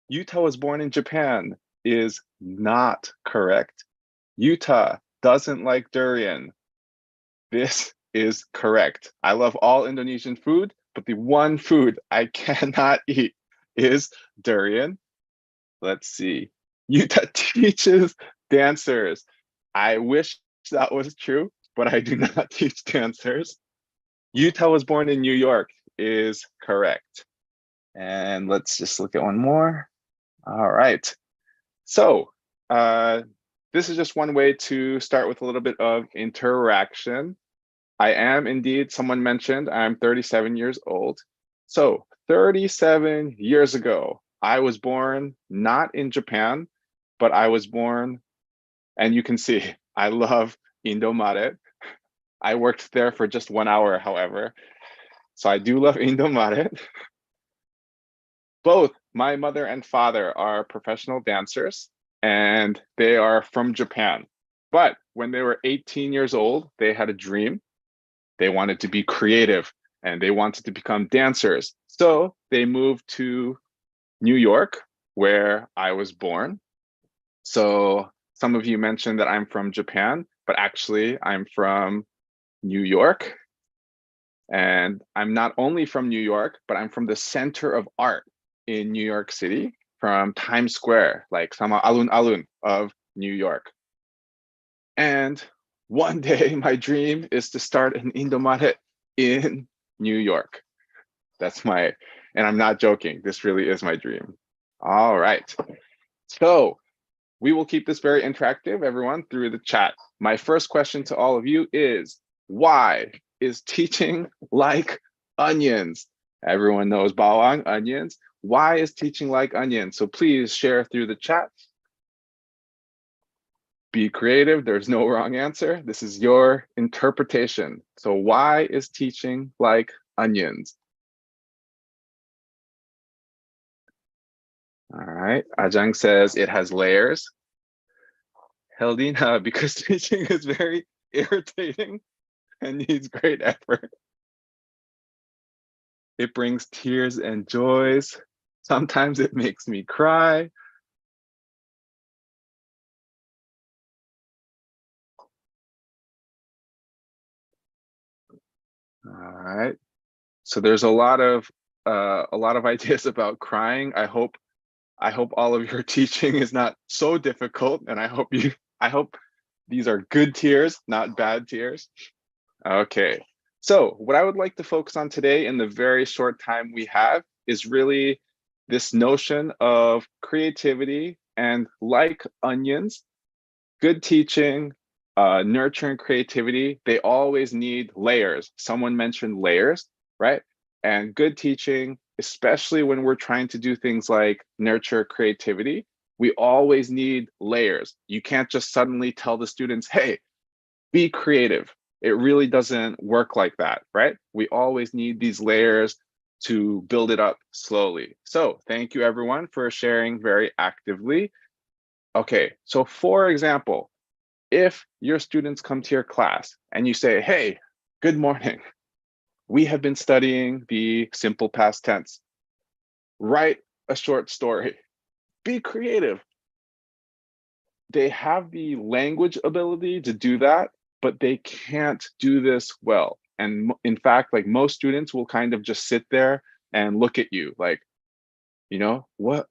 Utah was born in Japan is not correct. Utah doesn't like durian. This is correct. I love all Indonesian food, but the one food I cannot eat is durian. Let's see. Utah teaches dancers. I wish that was true, but I do not teach dancers. Utah was born in New York is correct. And let's just look at one more. All right. So this is just one way to start with a little bit of interaction. I am indeed, someone mentioned, I'm 37 years old. So 37 years ago, I was born not in Japan, but I was born, and you can see, I love Indomaret. I worked there for just 1 hour, however. So I do love Indomaret. Both my mother and father are professional dancers, and they are from Japan. But when they were 18 years old, they had a dream. They wanted to be creative and they wanted to become dancers. So they moved to New York, where I was born. So some of you mentioned that I'm from Japan, but actually I'm from New York. And I'm not only from New York, but I'm from the center of art in New York City, from Times Square, like sama alun-alun of New York. And one day my dream is to start an Indomaret in New York. That's my, and I'm not joking, this really is my dream. All right, so we will keep this very interactive, everyone, through the chat. My first question to all of you is, why is teaching like onions? Everyone knows bawang, onions. Why is teaching like onions? So please share through the chat. Be creative, there's no wrong answer. This is your interpretation. So why is teaching like onions? All right, Ajang says it has layers. Heldina, because teaching is very irritating and needs great effort. It brings tears and joys. Sometimes it makes me cry. All right. So there's a lot of ideas about crying. I hope all of your teaching is not so difficult, and I hope these are good tears, not bad tears. Okay. So what I would like to focus on today in the very short time we have is really this notion of creativity and like onions, good teaching, nurturing creativity, they always need layers. Someone mentioned layers, right? And good teaching, especially when we're trying to do things like nurture creativity, we always need layers. You can't just suddenly tell the students, hey, be creative. It really doesn't work like that, right? We always need these layers to build it up slowly. So thank you everyone for sharing very actively. Okay, so for example, if your students come to your class and you say, hey, good morning, we have been studying the simple past tense. Write a short story. Be creative. They have the language ability to do that, but they can't do this well. And in fact, like most students will kind of just sit there and look at you like, you know, what?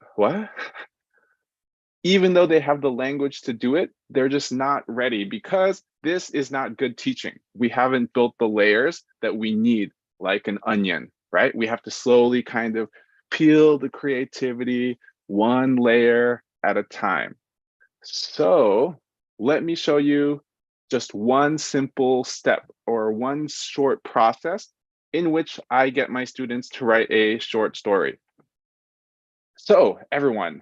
Even though they have the language to do it, they're just not ready because this is not good teaching. We haven't built the layers that we need, like an onion, right? We have to slowly kind of peel the creativity one layer at a time. So let me show you just one simple step or one short process in which I get my students to write a short story. So everyone,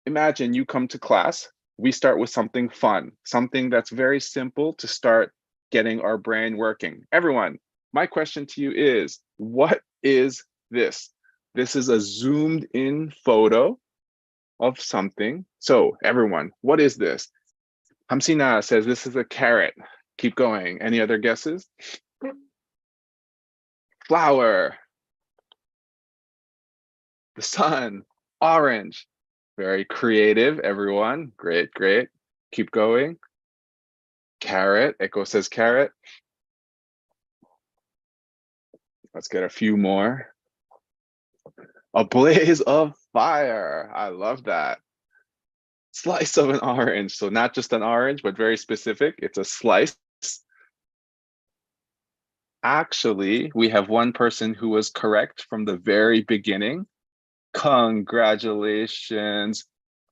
imagine you come to class. We start with something fun, something that's very simple to start getting our brain working. Everyone, my question to you is, what is this? This is a zoomed in photo of something. So everyone, what is this? Hamsina says this is a carrot. Keep going. Any other guesses? Flower. The sun. Orange. Very creative, everyone. Great, great. Keep going. Carrot. Echo says carrot. Let's get a few more. A blaze of fire. I love that. Slice of an orange. So not just an orange, but very specific. It's a slice. Actually, we have one person who was correct from the very beginning. Congratulations,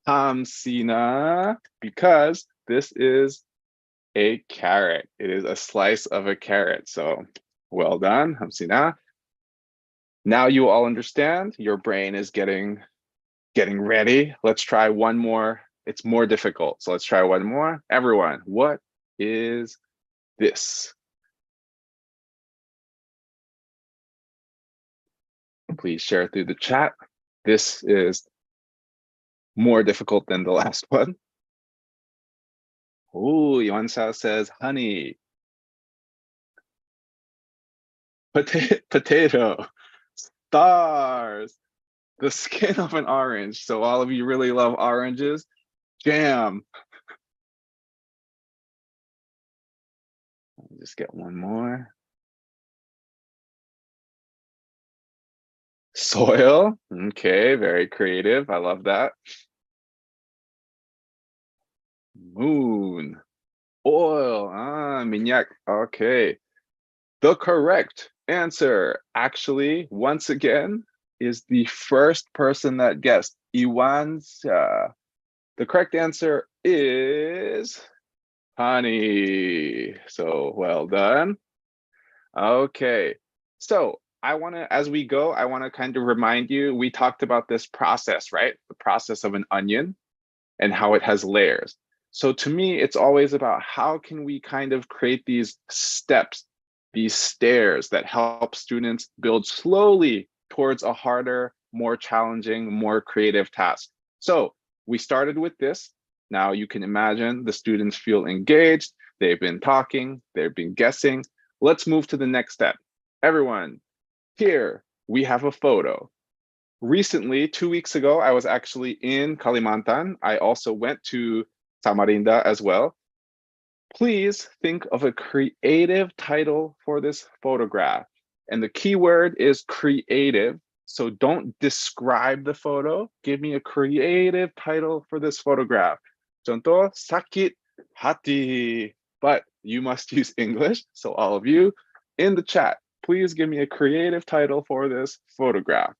Hamsina, because this is a carrot. It is a slice of a carrot. So well done, Hamsina. Now you all understand. Your brain is getting ready. Let's try one more. It's more difficult. So let's try one more. Everyone, what is this? Please share through the chat. This is more difficult than the last one. Oh, Yuansao says honey. Potato. Stars. The skin of an orange. So all of you really love oranges. Jam. Let me just get one more. Soil. Okay, very creative. I love that. Moon. Oil. Minyak. Okay. The correct answer, actually, once again, is the first person that guessed. Iwansa. The correct answer is honey. So well done. Okay. So I want to, as we go, I want to kind of remind you, we talked about this process, right? The process of an onion and how it has layers. So to me, it's always about how can we kind of create these steps, these stairs that help students build slowly towards a harder, more challenging, more creative task. So we started with this. Now you can imagine the students feel engaged. They've been talking, they've been guessing. Let's move to the next step. Everyone, here we have a photo. Recently, 2 weeks ago, I was actually in Kalimantan. I also went to Samarinda as well. Please think of a creative title for this photograph. And the keyword is creative. So don't describe the photo. Give me a creative title for this photograph. Contoh, sakit hati. But you must use English. So all of you in the chat, please give me a creative title for this photograph.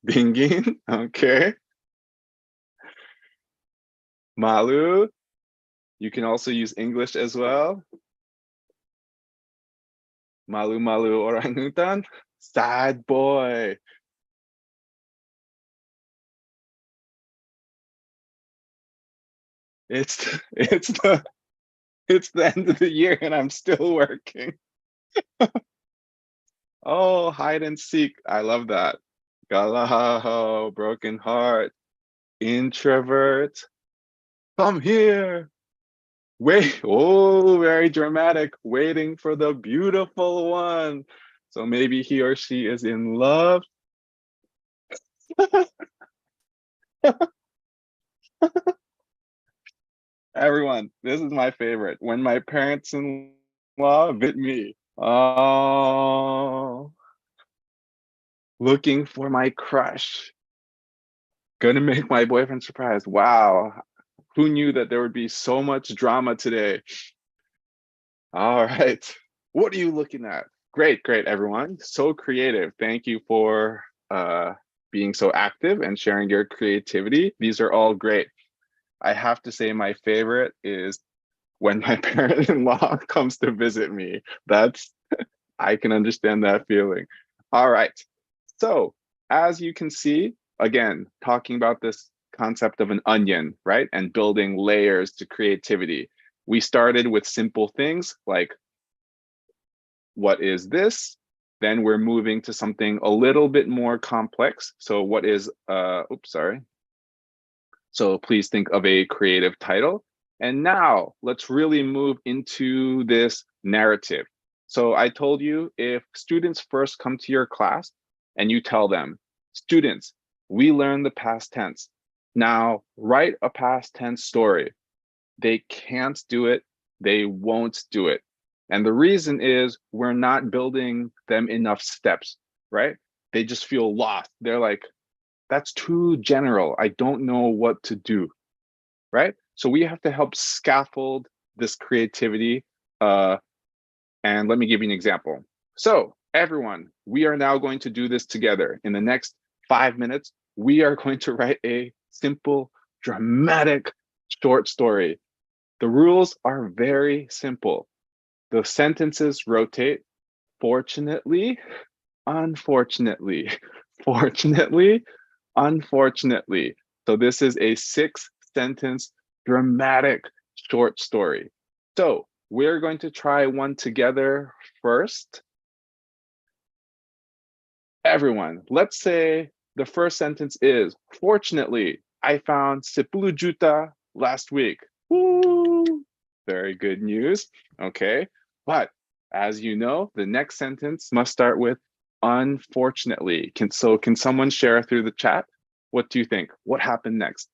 Dingin, okay. Malu, you can also use English as well. Malu-malu orangutan, sad boy. It's the end of the year and I'm still working. Oh, hide and seek. I love that. Galaho, broken heart, introvert. Come here. Wait, oh, very dramatic, waiting for the beautiful one. So maybe he or she is in love. Everyone, this is my favorite. When my parents-in-law bit me. Oh, looking for my crush. Gonna make my boyfriend surprised. Wow, who knew that there would be so much drama today? All right, what are you looking at? Great, great, everyone. So creative. Thank you for being so active and sharing your creativity. These are all great. I have to say my favorite is when my parent-in-law comes to visit me. I can understand that feeling. All right. So as you can see, again, talking about this concept of an onion, right? And building layers to creativity. We started with simple things like, what is this? Then we're moving to something a little bit more complex. So what is, oops, sorry. So please think of a creative title. And now let's really move into this narrative. So I told you, if students first come to your class and you tell them, students, we learned the past tense. Now write a past tense story. They can't do it. They won't do it. And the reason is we're not building them enough steps, right? They just feel lost. They're like, that's too general. I don't know what to do, right? So we have to help scaffold this creativity. And let me give you an example. So everyone, we are now going to do this together. In the next 5 minutes, we are going to write a simple, dramatic short story. The rules are very simple. The sentences rotate. Fortunately, unfortunately, fortunately, unfortunately. So this is a 6-sentence dramatic short story. So we're going to try one together first. Everyone, let's say the first sentence is, fortunately, I found 10 juta last week. Woo! Very good news. Okay, but as you know, the next sentence must start with unfortunately. Can someone share through the chat? What do you think? What happened next?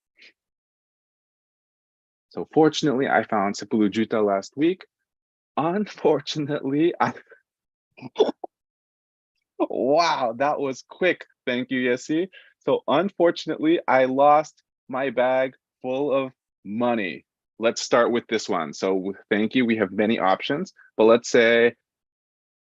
So fortunately, I found 10 juta last week. Unfortunately, wow, that was quick. Thank you, Yesi. So unfortunately, I lost my bag full of money. Let's start with this one. So thank you. We have many options, but let's say,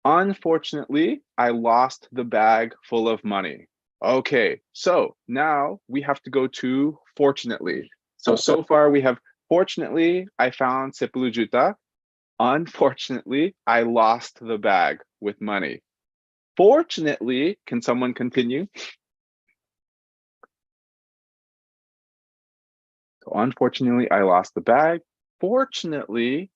unfortunately, I lost the bag full of money. Okay, so now we have to go to fortunately. So far we have, fortunately, I found 10 juta. Unfortunately, I lost the bag with money. Fortunately, can someone continue? So unfortunately, I lost the bag. Fortunately,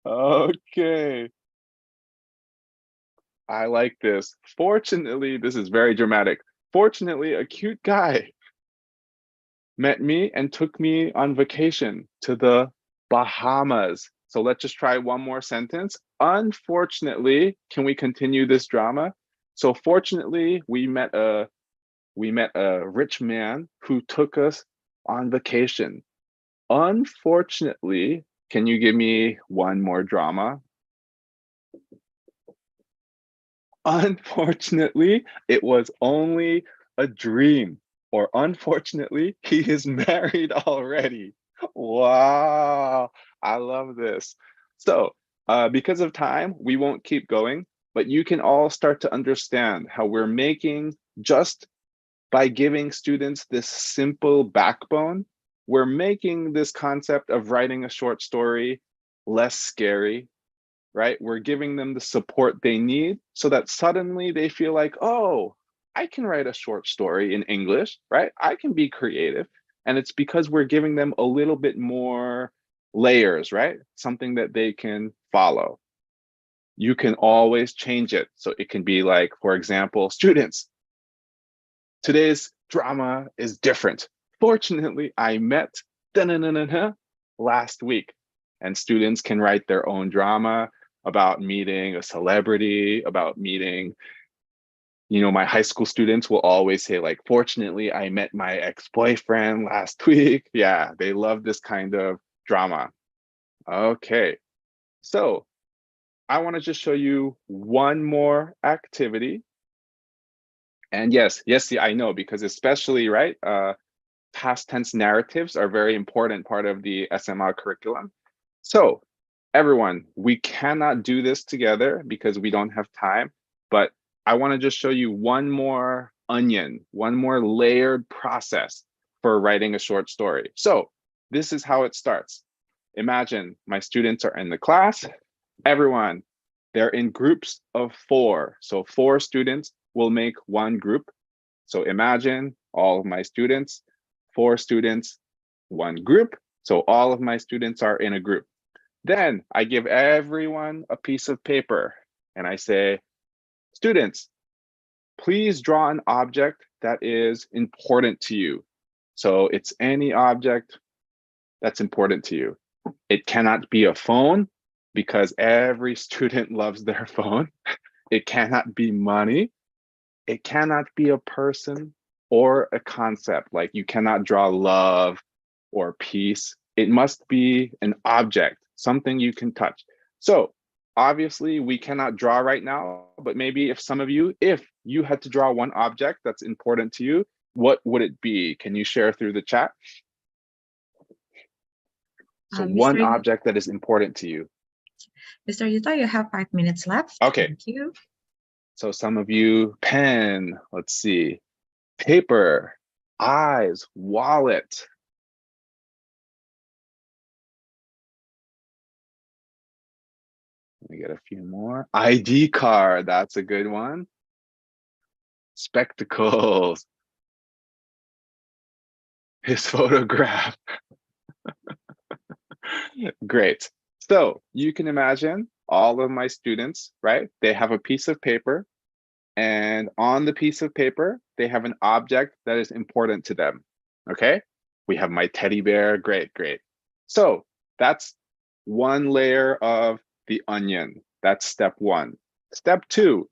okay. I like this. Fortunately, this is very dramatic. Fortunately, a cute guy met me and took me on vacation to the Bahamas. So let's just try one more sentence. Unfortunately, can we continue this drama? So fortunately, we met a rich man who took us on vacation. Unfortunately, can you give me one more drama? Unfortunately, it was only a dream. Or unfortunately, he is married already. Wow, I love this. So because of time, we won't keep going, but you can all start to understand how we're making, just by giving students this simple backbone, we're making this concept of writing a short story less scary, right? We're giving them the support they need so that suddenly they feel like, oh, I can write a short story in English, right? I can be creative. And it's because we're giving them a little bit more layers, right? Something that they can follow. You can always change it. So it can be like, for example, students, today's drama is different. Fortunately, I met last week. And students can write their own drama about meeting a celebrity, about meeting, you know, my high school students will always say like, fortunately, I met my ex-boyfriend last week. Yeah, they love this kind of drama. Okay, so I want to just show you one more activity. And yes, I know, because especially, right, past tense narratives are very important part of the SMA curriculum. So everyone, we cannot do this together because we don't have time, but I want to just show you one more onion, one more layered process for writing a short story. So this is how it starts. Imagine my students are in the class. Everyone, they're in groups of 4. So 4 students will make one group. So imagine all of my students, 4 students, one group. So all of my students are in a group. Then I give everyone a piece of paper and I say, students, please draw an object that is important to you. So it's any object that's important to you. It cannot be a phone because every student loves their phone. It cannot be money. It cannot be a person or a concept. Like you cannot draw love or peace. It must be an object, something you can touch. So obviously we cannot draw right now, but maybe if some of you, if you had to draw one object that's important to you, what would it be? Can you share through the chat? So one object that is important to you. Mr. Yuta, you have 5 minutes left. Okay. Thank you. So some of you, pen, let's see, paper, eyes, wallet. Let me get a few more. ID card, that's a good one. Spectacles. His photograph. Great. So you can imagine all of my students, right? They have a piece of paper, and on the piece of paper, they have an object that is important to them. Okay? We have my teddy bear. Great, great. So that's one layer of the onion. That's step 1. Step 2.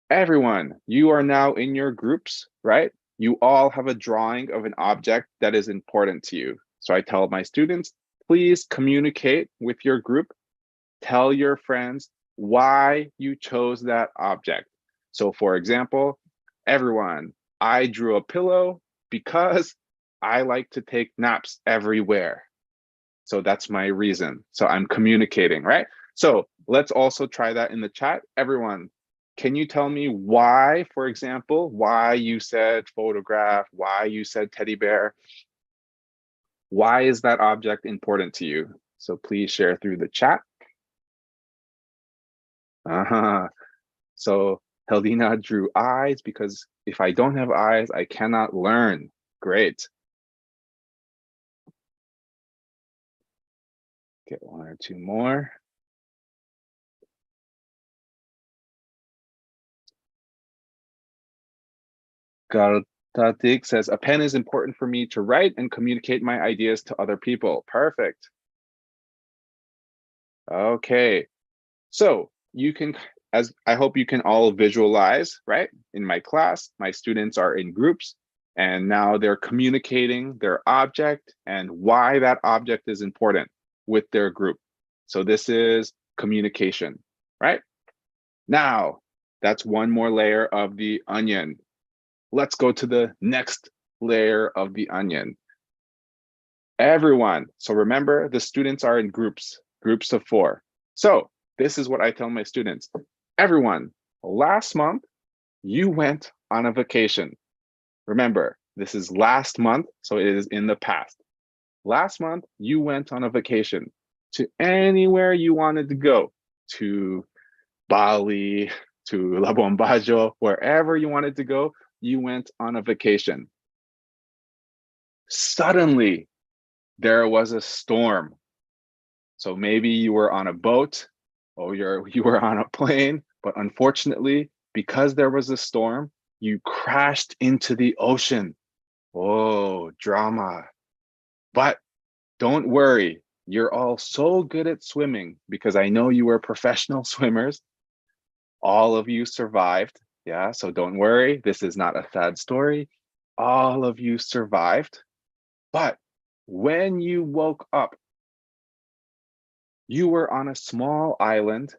Everyone, you are now in your groups, right? You all have a drawing of an object that is important to you. So I tell my students, please communicate with your group. Tell your friends why you chose that object. So for example, everyone, I drew a pillow because I like to take naps everywhere. So that's my reason. So I'm communicating, right? So let's also try that in the chat. Everyone, can you tell me why, for example, why you said photograph, why you said teddy bear? Why is that object important to you? So please share through the chat. So Heldina drew eyes because if I don't have eyes, I cannot learn. Great. Get 1 or 2 more. Tatik says, a pen is important for me to write and communicate my ideas to other people. Perfect. Okay. So you can, as I hope you can all visualize, right? In my class, my students are in groups and now they're communicating their object and why that object is important with their group. So this is communication, right? Now, that's one more layer of the onion. Let's go to the next layer of the onion. Everyone, so remember the students are in groups of 4. So this is what I tell my students. Everyone, last month, you went on a vacation. Remember, this is last month, so it is in the past. Last month, you went on a vacation to anywhere you wanted to go, to Bali, to Labuan Bajo, wherever you wanted to go, you went on a vacation. Suddenly, there was a storm. So maybe you were on a boat or you were on a plane, but unfortunately, because there was a storm, you crashed into the ocean. Oh, drama. But don't worry, you're all so good at swimming because I know you were professional swimmers. All of you survived. Yeah, so don't worry, this is not a sad story. All of you survived. But when you woke up, you were on a small island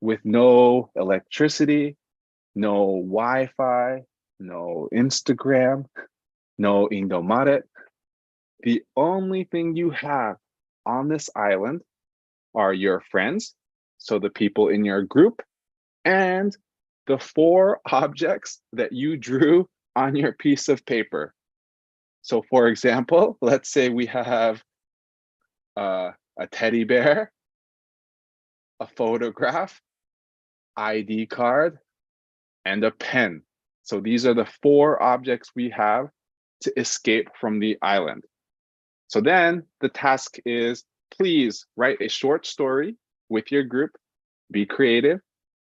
with no electricity, no Wi-Fi, no Instagram, no Indomaret. The only thing you have on this island are your friends, so the people in your group, and the 4 objects that you drew on your piece of paper. So for example, let's say we have a teddy bear, a photograph, ID card, and a pen. So these are the 4 objects we have to escape from the island. So then the task is, please write a short story with your group, be creative.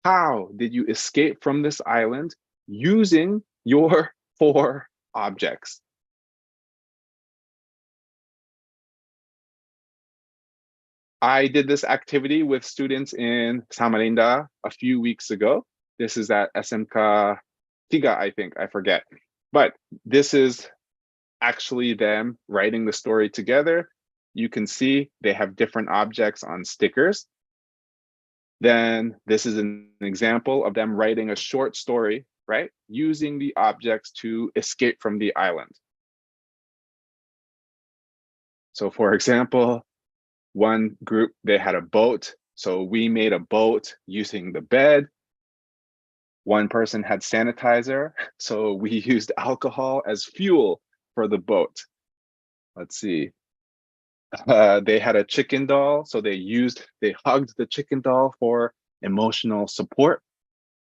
How did you escape from this island using your 4 objects? I did this activity with students in Samarinda a few weeks ago. This is at SMK 3, I think, I forget. But this is actually them writing the story together. You can see they have different objects on stickers. Then this is an example of them writing a short story, right? Using the objects to escape from the island. So for example, one group, they had a boat. So we made a boat using the bed. One person had sanitizer. So we used alcohol as fuel for the boat. Let's see. They had a chicken doll. So they hugged the chicken doll for emotional support.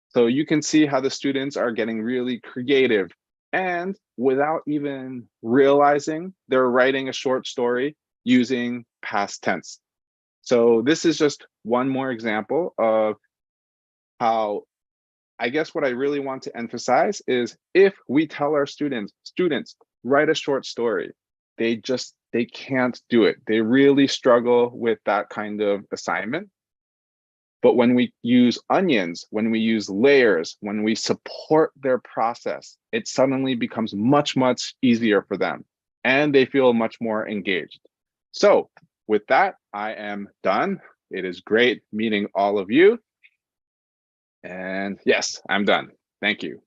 So you can see how the students are getting really creative, and without even realizing, they're writing a short story using past tense. So this is just one more example of how, I guess what I really want to emphasize is, if we tell our students, write a short story, they can't do it. They really struggle with that kind of assignment. But when we use onions, when we use layers, when we support their process, it suddenly becomes much, much easier for them, and they feel much more engaged. So with that, I am done. It is great meeting all of you. And yes, I'm done. Thank you.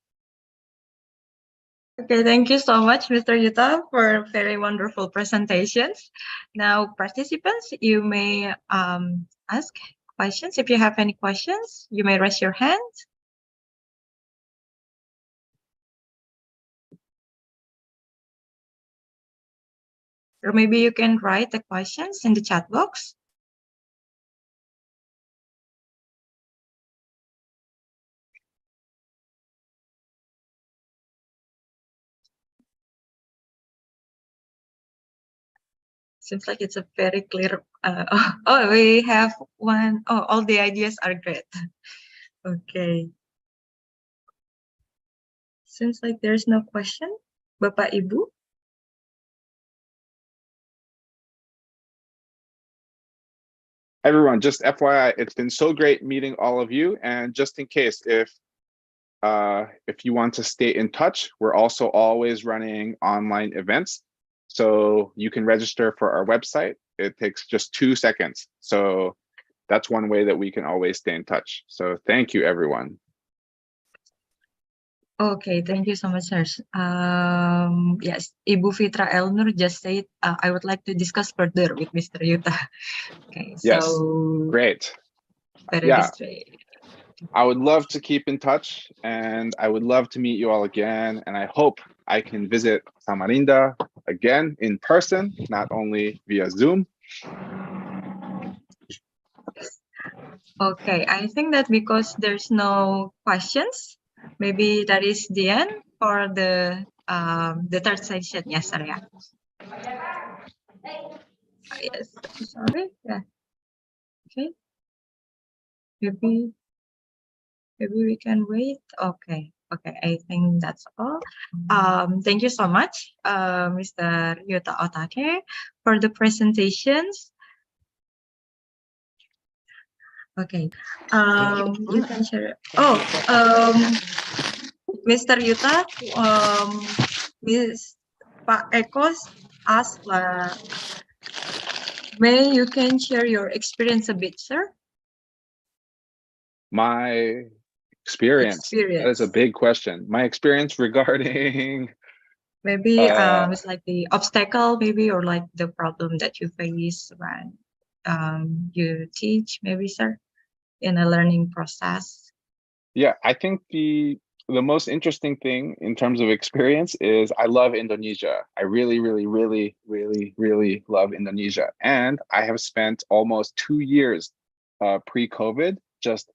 Okay, thank you so much, Mr. Yuta, for very wonderful presentations. Now, participants, you may ask questions. If you have any questions, you may raise your hand. Or maybe you can write the questions in the chat box. Seems like it's a very clear. Oh, we have one. Oh, all the ideas are great. Okay. Seems like there's no question. Bapak Ibu. Everyone, just FYI, it's been so great meeting all of you. And just in case, if you want to stay in touch, we're also always running online events. So you can register for our website. It takes just 2 seconds. So that's one way that we can always stay in touch. So thank you, everyone. Okay, thank you so much, sir. Yes, Ibu Fitra Elnur just said, I would like to discuss further with Mr. Yuta. Okay, Yes, so great. very Yeah, straight. I would love to keep in touch, and I would love to meet you all again. And I hope I can visit Samarinda again in person, not only via Zoom. Okay, I think that because there's no questions, maybe that is the end for the third session. Yes, sir. Yeah. Yes. Sorry. Yeah. Okay. Maybe we can wait. Okay. Okay. I think that's all. Thank you so much, Mr. Yuta Otake, for the presentations. Okay. You can share. Oh. Mr. Yuta, Ms. Pak Ekos asked, may you can share your experience a bit, sir? My Experience. That is a Experience. big question. My experience regarding Maybe it's like the obstacle, maybe, or like the problem that you face when you teach, maybe, sir, in a learning process. yeah, I think the most interesting thing in terms of experience is I love Indonesia. I really, really, really, really, really love Indonesia. And I have spent almost 2 years pre-COVID just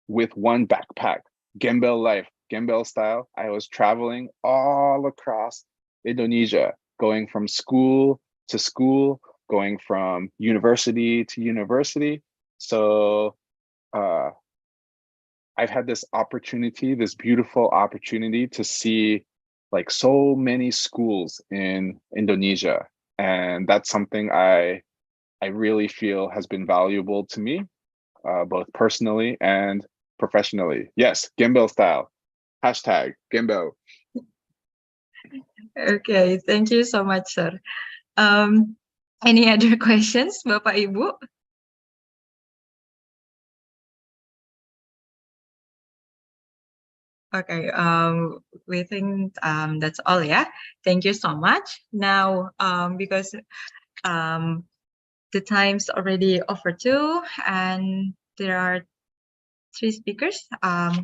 with one backpack, Gembel life, Gembel style. I was traveling all across Indonesia, going from school to school, going from university to university. So I've had this opportunity, this beautiful opportunity to see like so many schools in Indonesia. And that's something I really feel has been valuable to me, both personally and professionally. Yes, Gembel style. Hashtag Gembel. Okay, thank you so much, sir. Any other questions, Bapak Ibu? Okay, we think that's all, yeah. Thank you so much. Now, because the time's already over too, and there are 3 speakers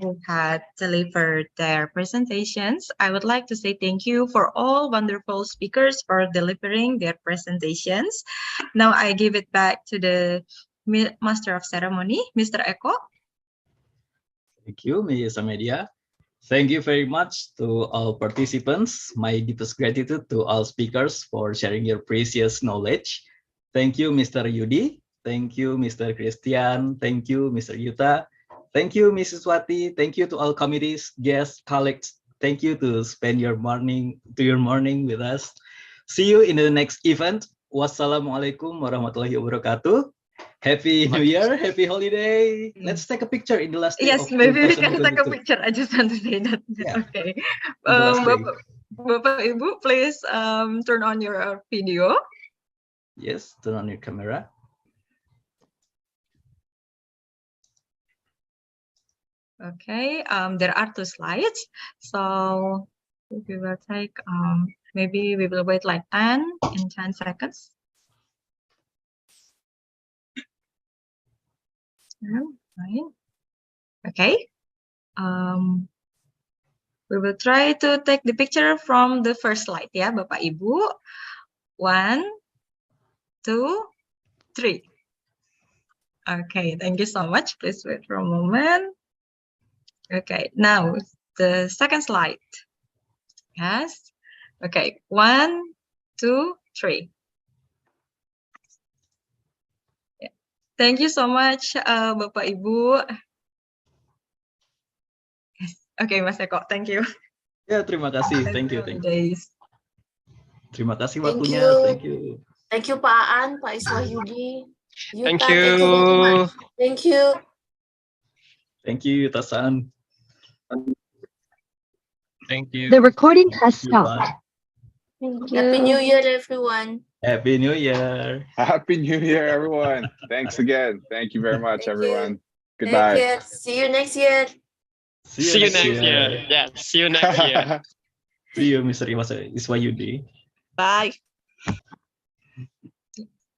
who had delivered their presentations. I would like to say thank you for all wonderful speakers for delivering their presentations. Now I give it back to the Master of Ceremony, Mr. Eko. Thank you, Ms. Amelia. Thank you very much to all participants. My deepest gratitude to all speakers for sharing your precious knowledge. Thank you, Mr. Yudi. Thank you, Mr. Christian. Thank you, Mr. Yuta. Thank you, Mrs. Wati. Thank you to all committees, guests, colleagues. Thank you to spend your morning with us. See you in the next event. Wassalamualaikum warahmatullahi wabarakatuh. Happy New Year, happy holiday. Let's take a picture in the last day Yes, of maybe we can take a 2022. picture. I just want to say that. Yeah. Okay. In the last day. Bapak Ibu, please turn on your video. Yes, turn on your camera. Okay, there are 2 slides. So we will take, maybe we will wait like 10 seconds. Right. Okay. We will try to take the picture from the first slide, ya, Bapak Ibu. 1, 2, 3. Okay, thank you so much. Please wait for a moment. Okay, now the second slide. Yes. Okay, 1, 2, 3. Yeah. Thank you so much, Bapak Ibu. Yes. Okay, Mas Eko, thank you. Ya, terima kasih. Thank you. Terima kasih waktunya. Thank you. Thank you, Pak Aan, Pak Iswahyudi. Yuta, Thank you. thank you very much. Thank you. Thank you, Yuta-san. Thank you. The recording has Thank you, stopped. Pak. Thank you. Happy New Year, everyone. Happy New Year. Happy New Year, everyone. Thanks again. Thank you very much, Thank everyone. Take Goodbye. care. See you next year. See you next year. Yeah, see you next year. See you, Mr. Iswayudi. Bye.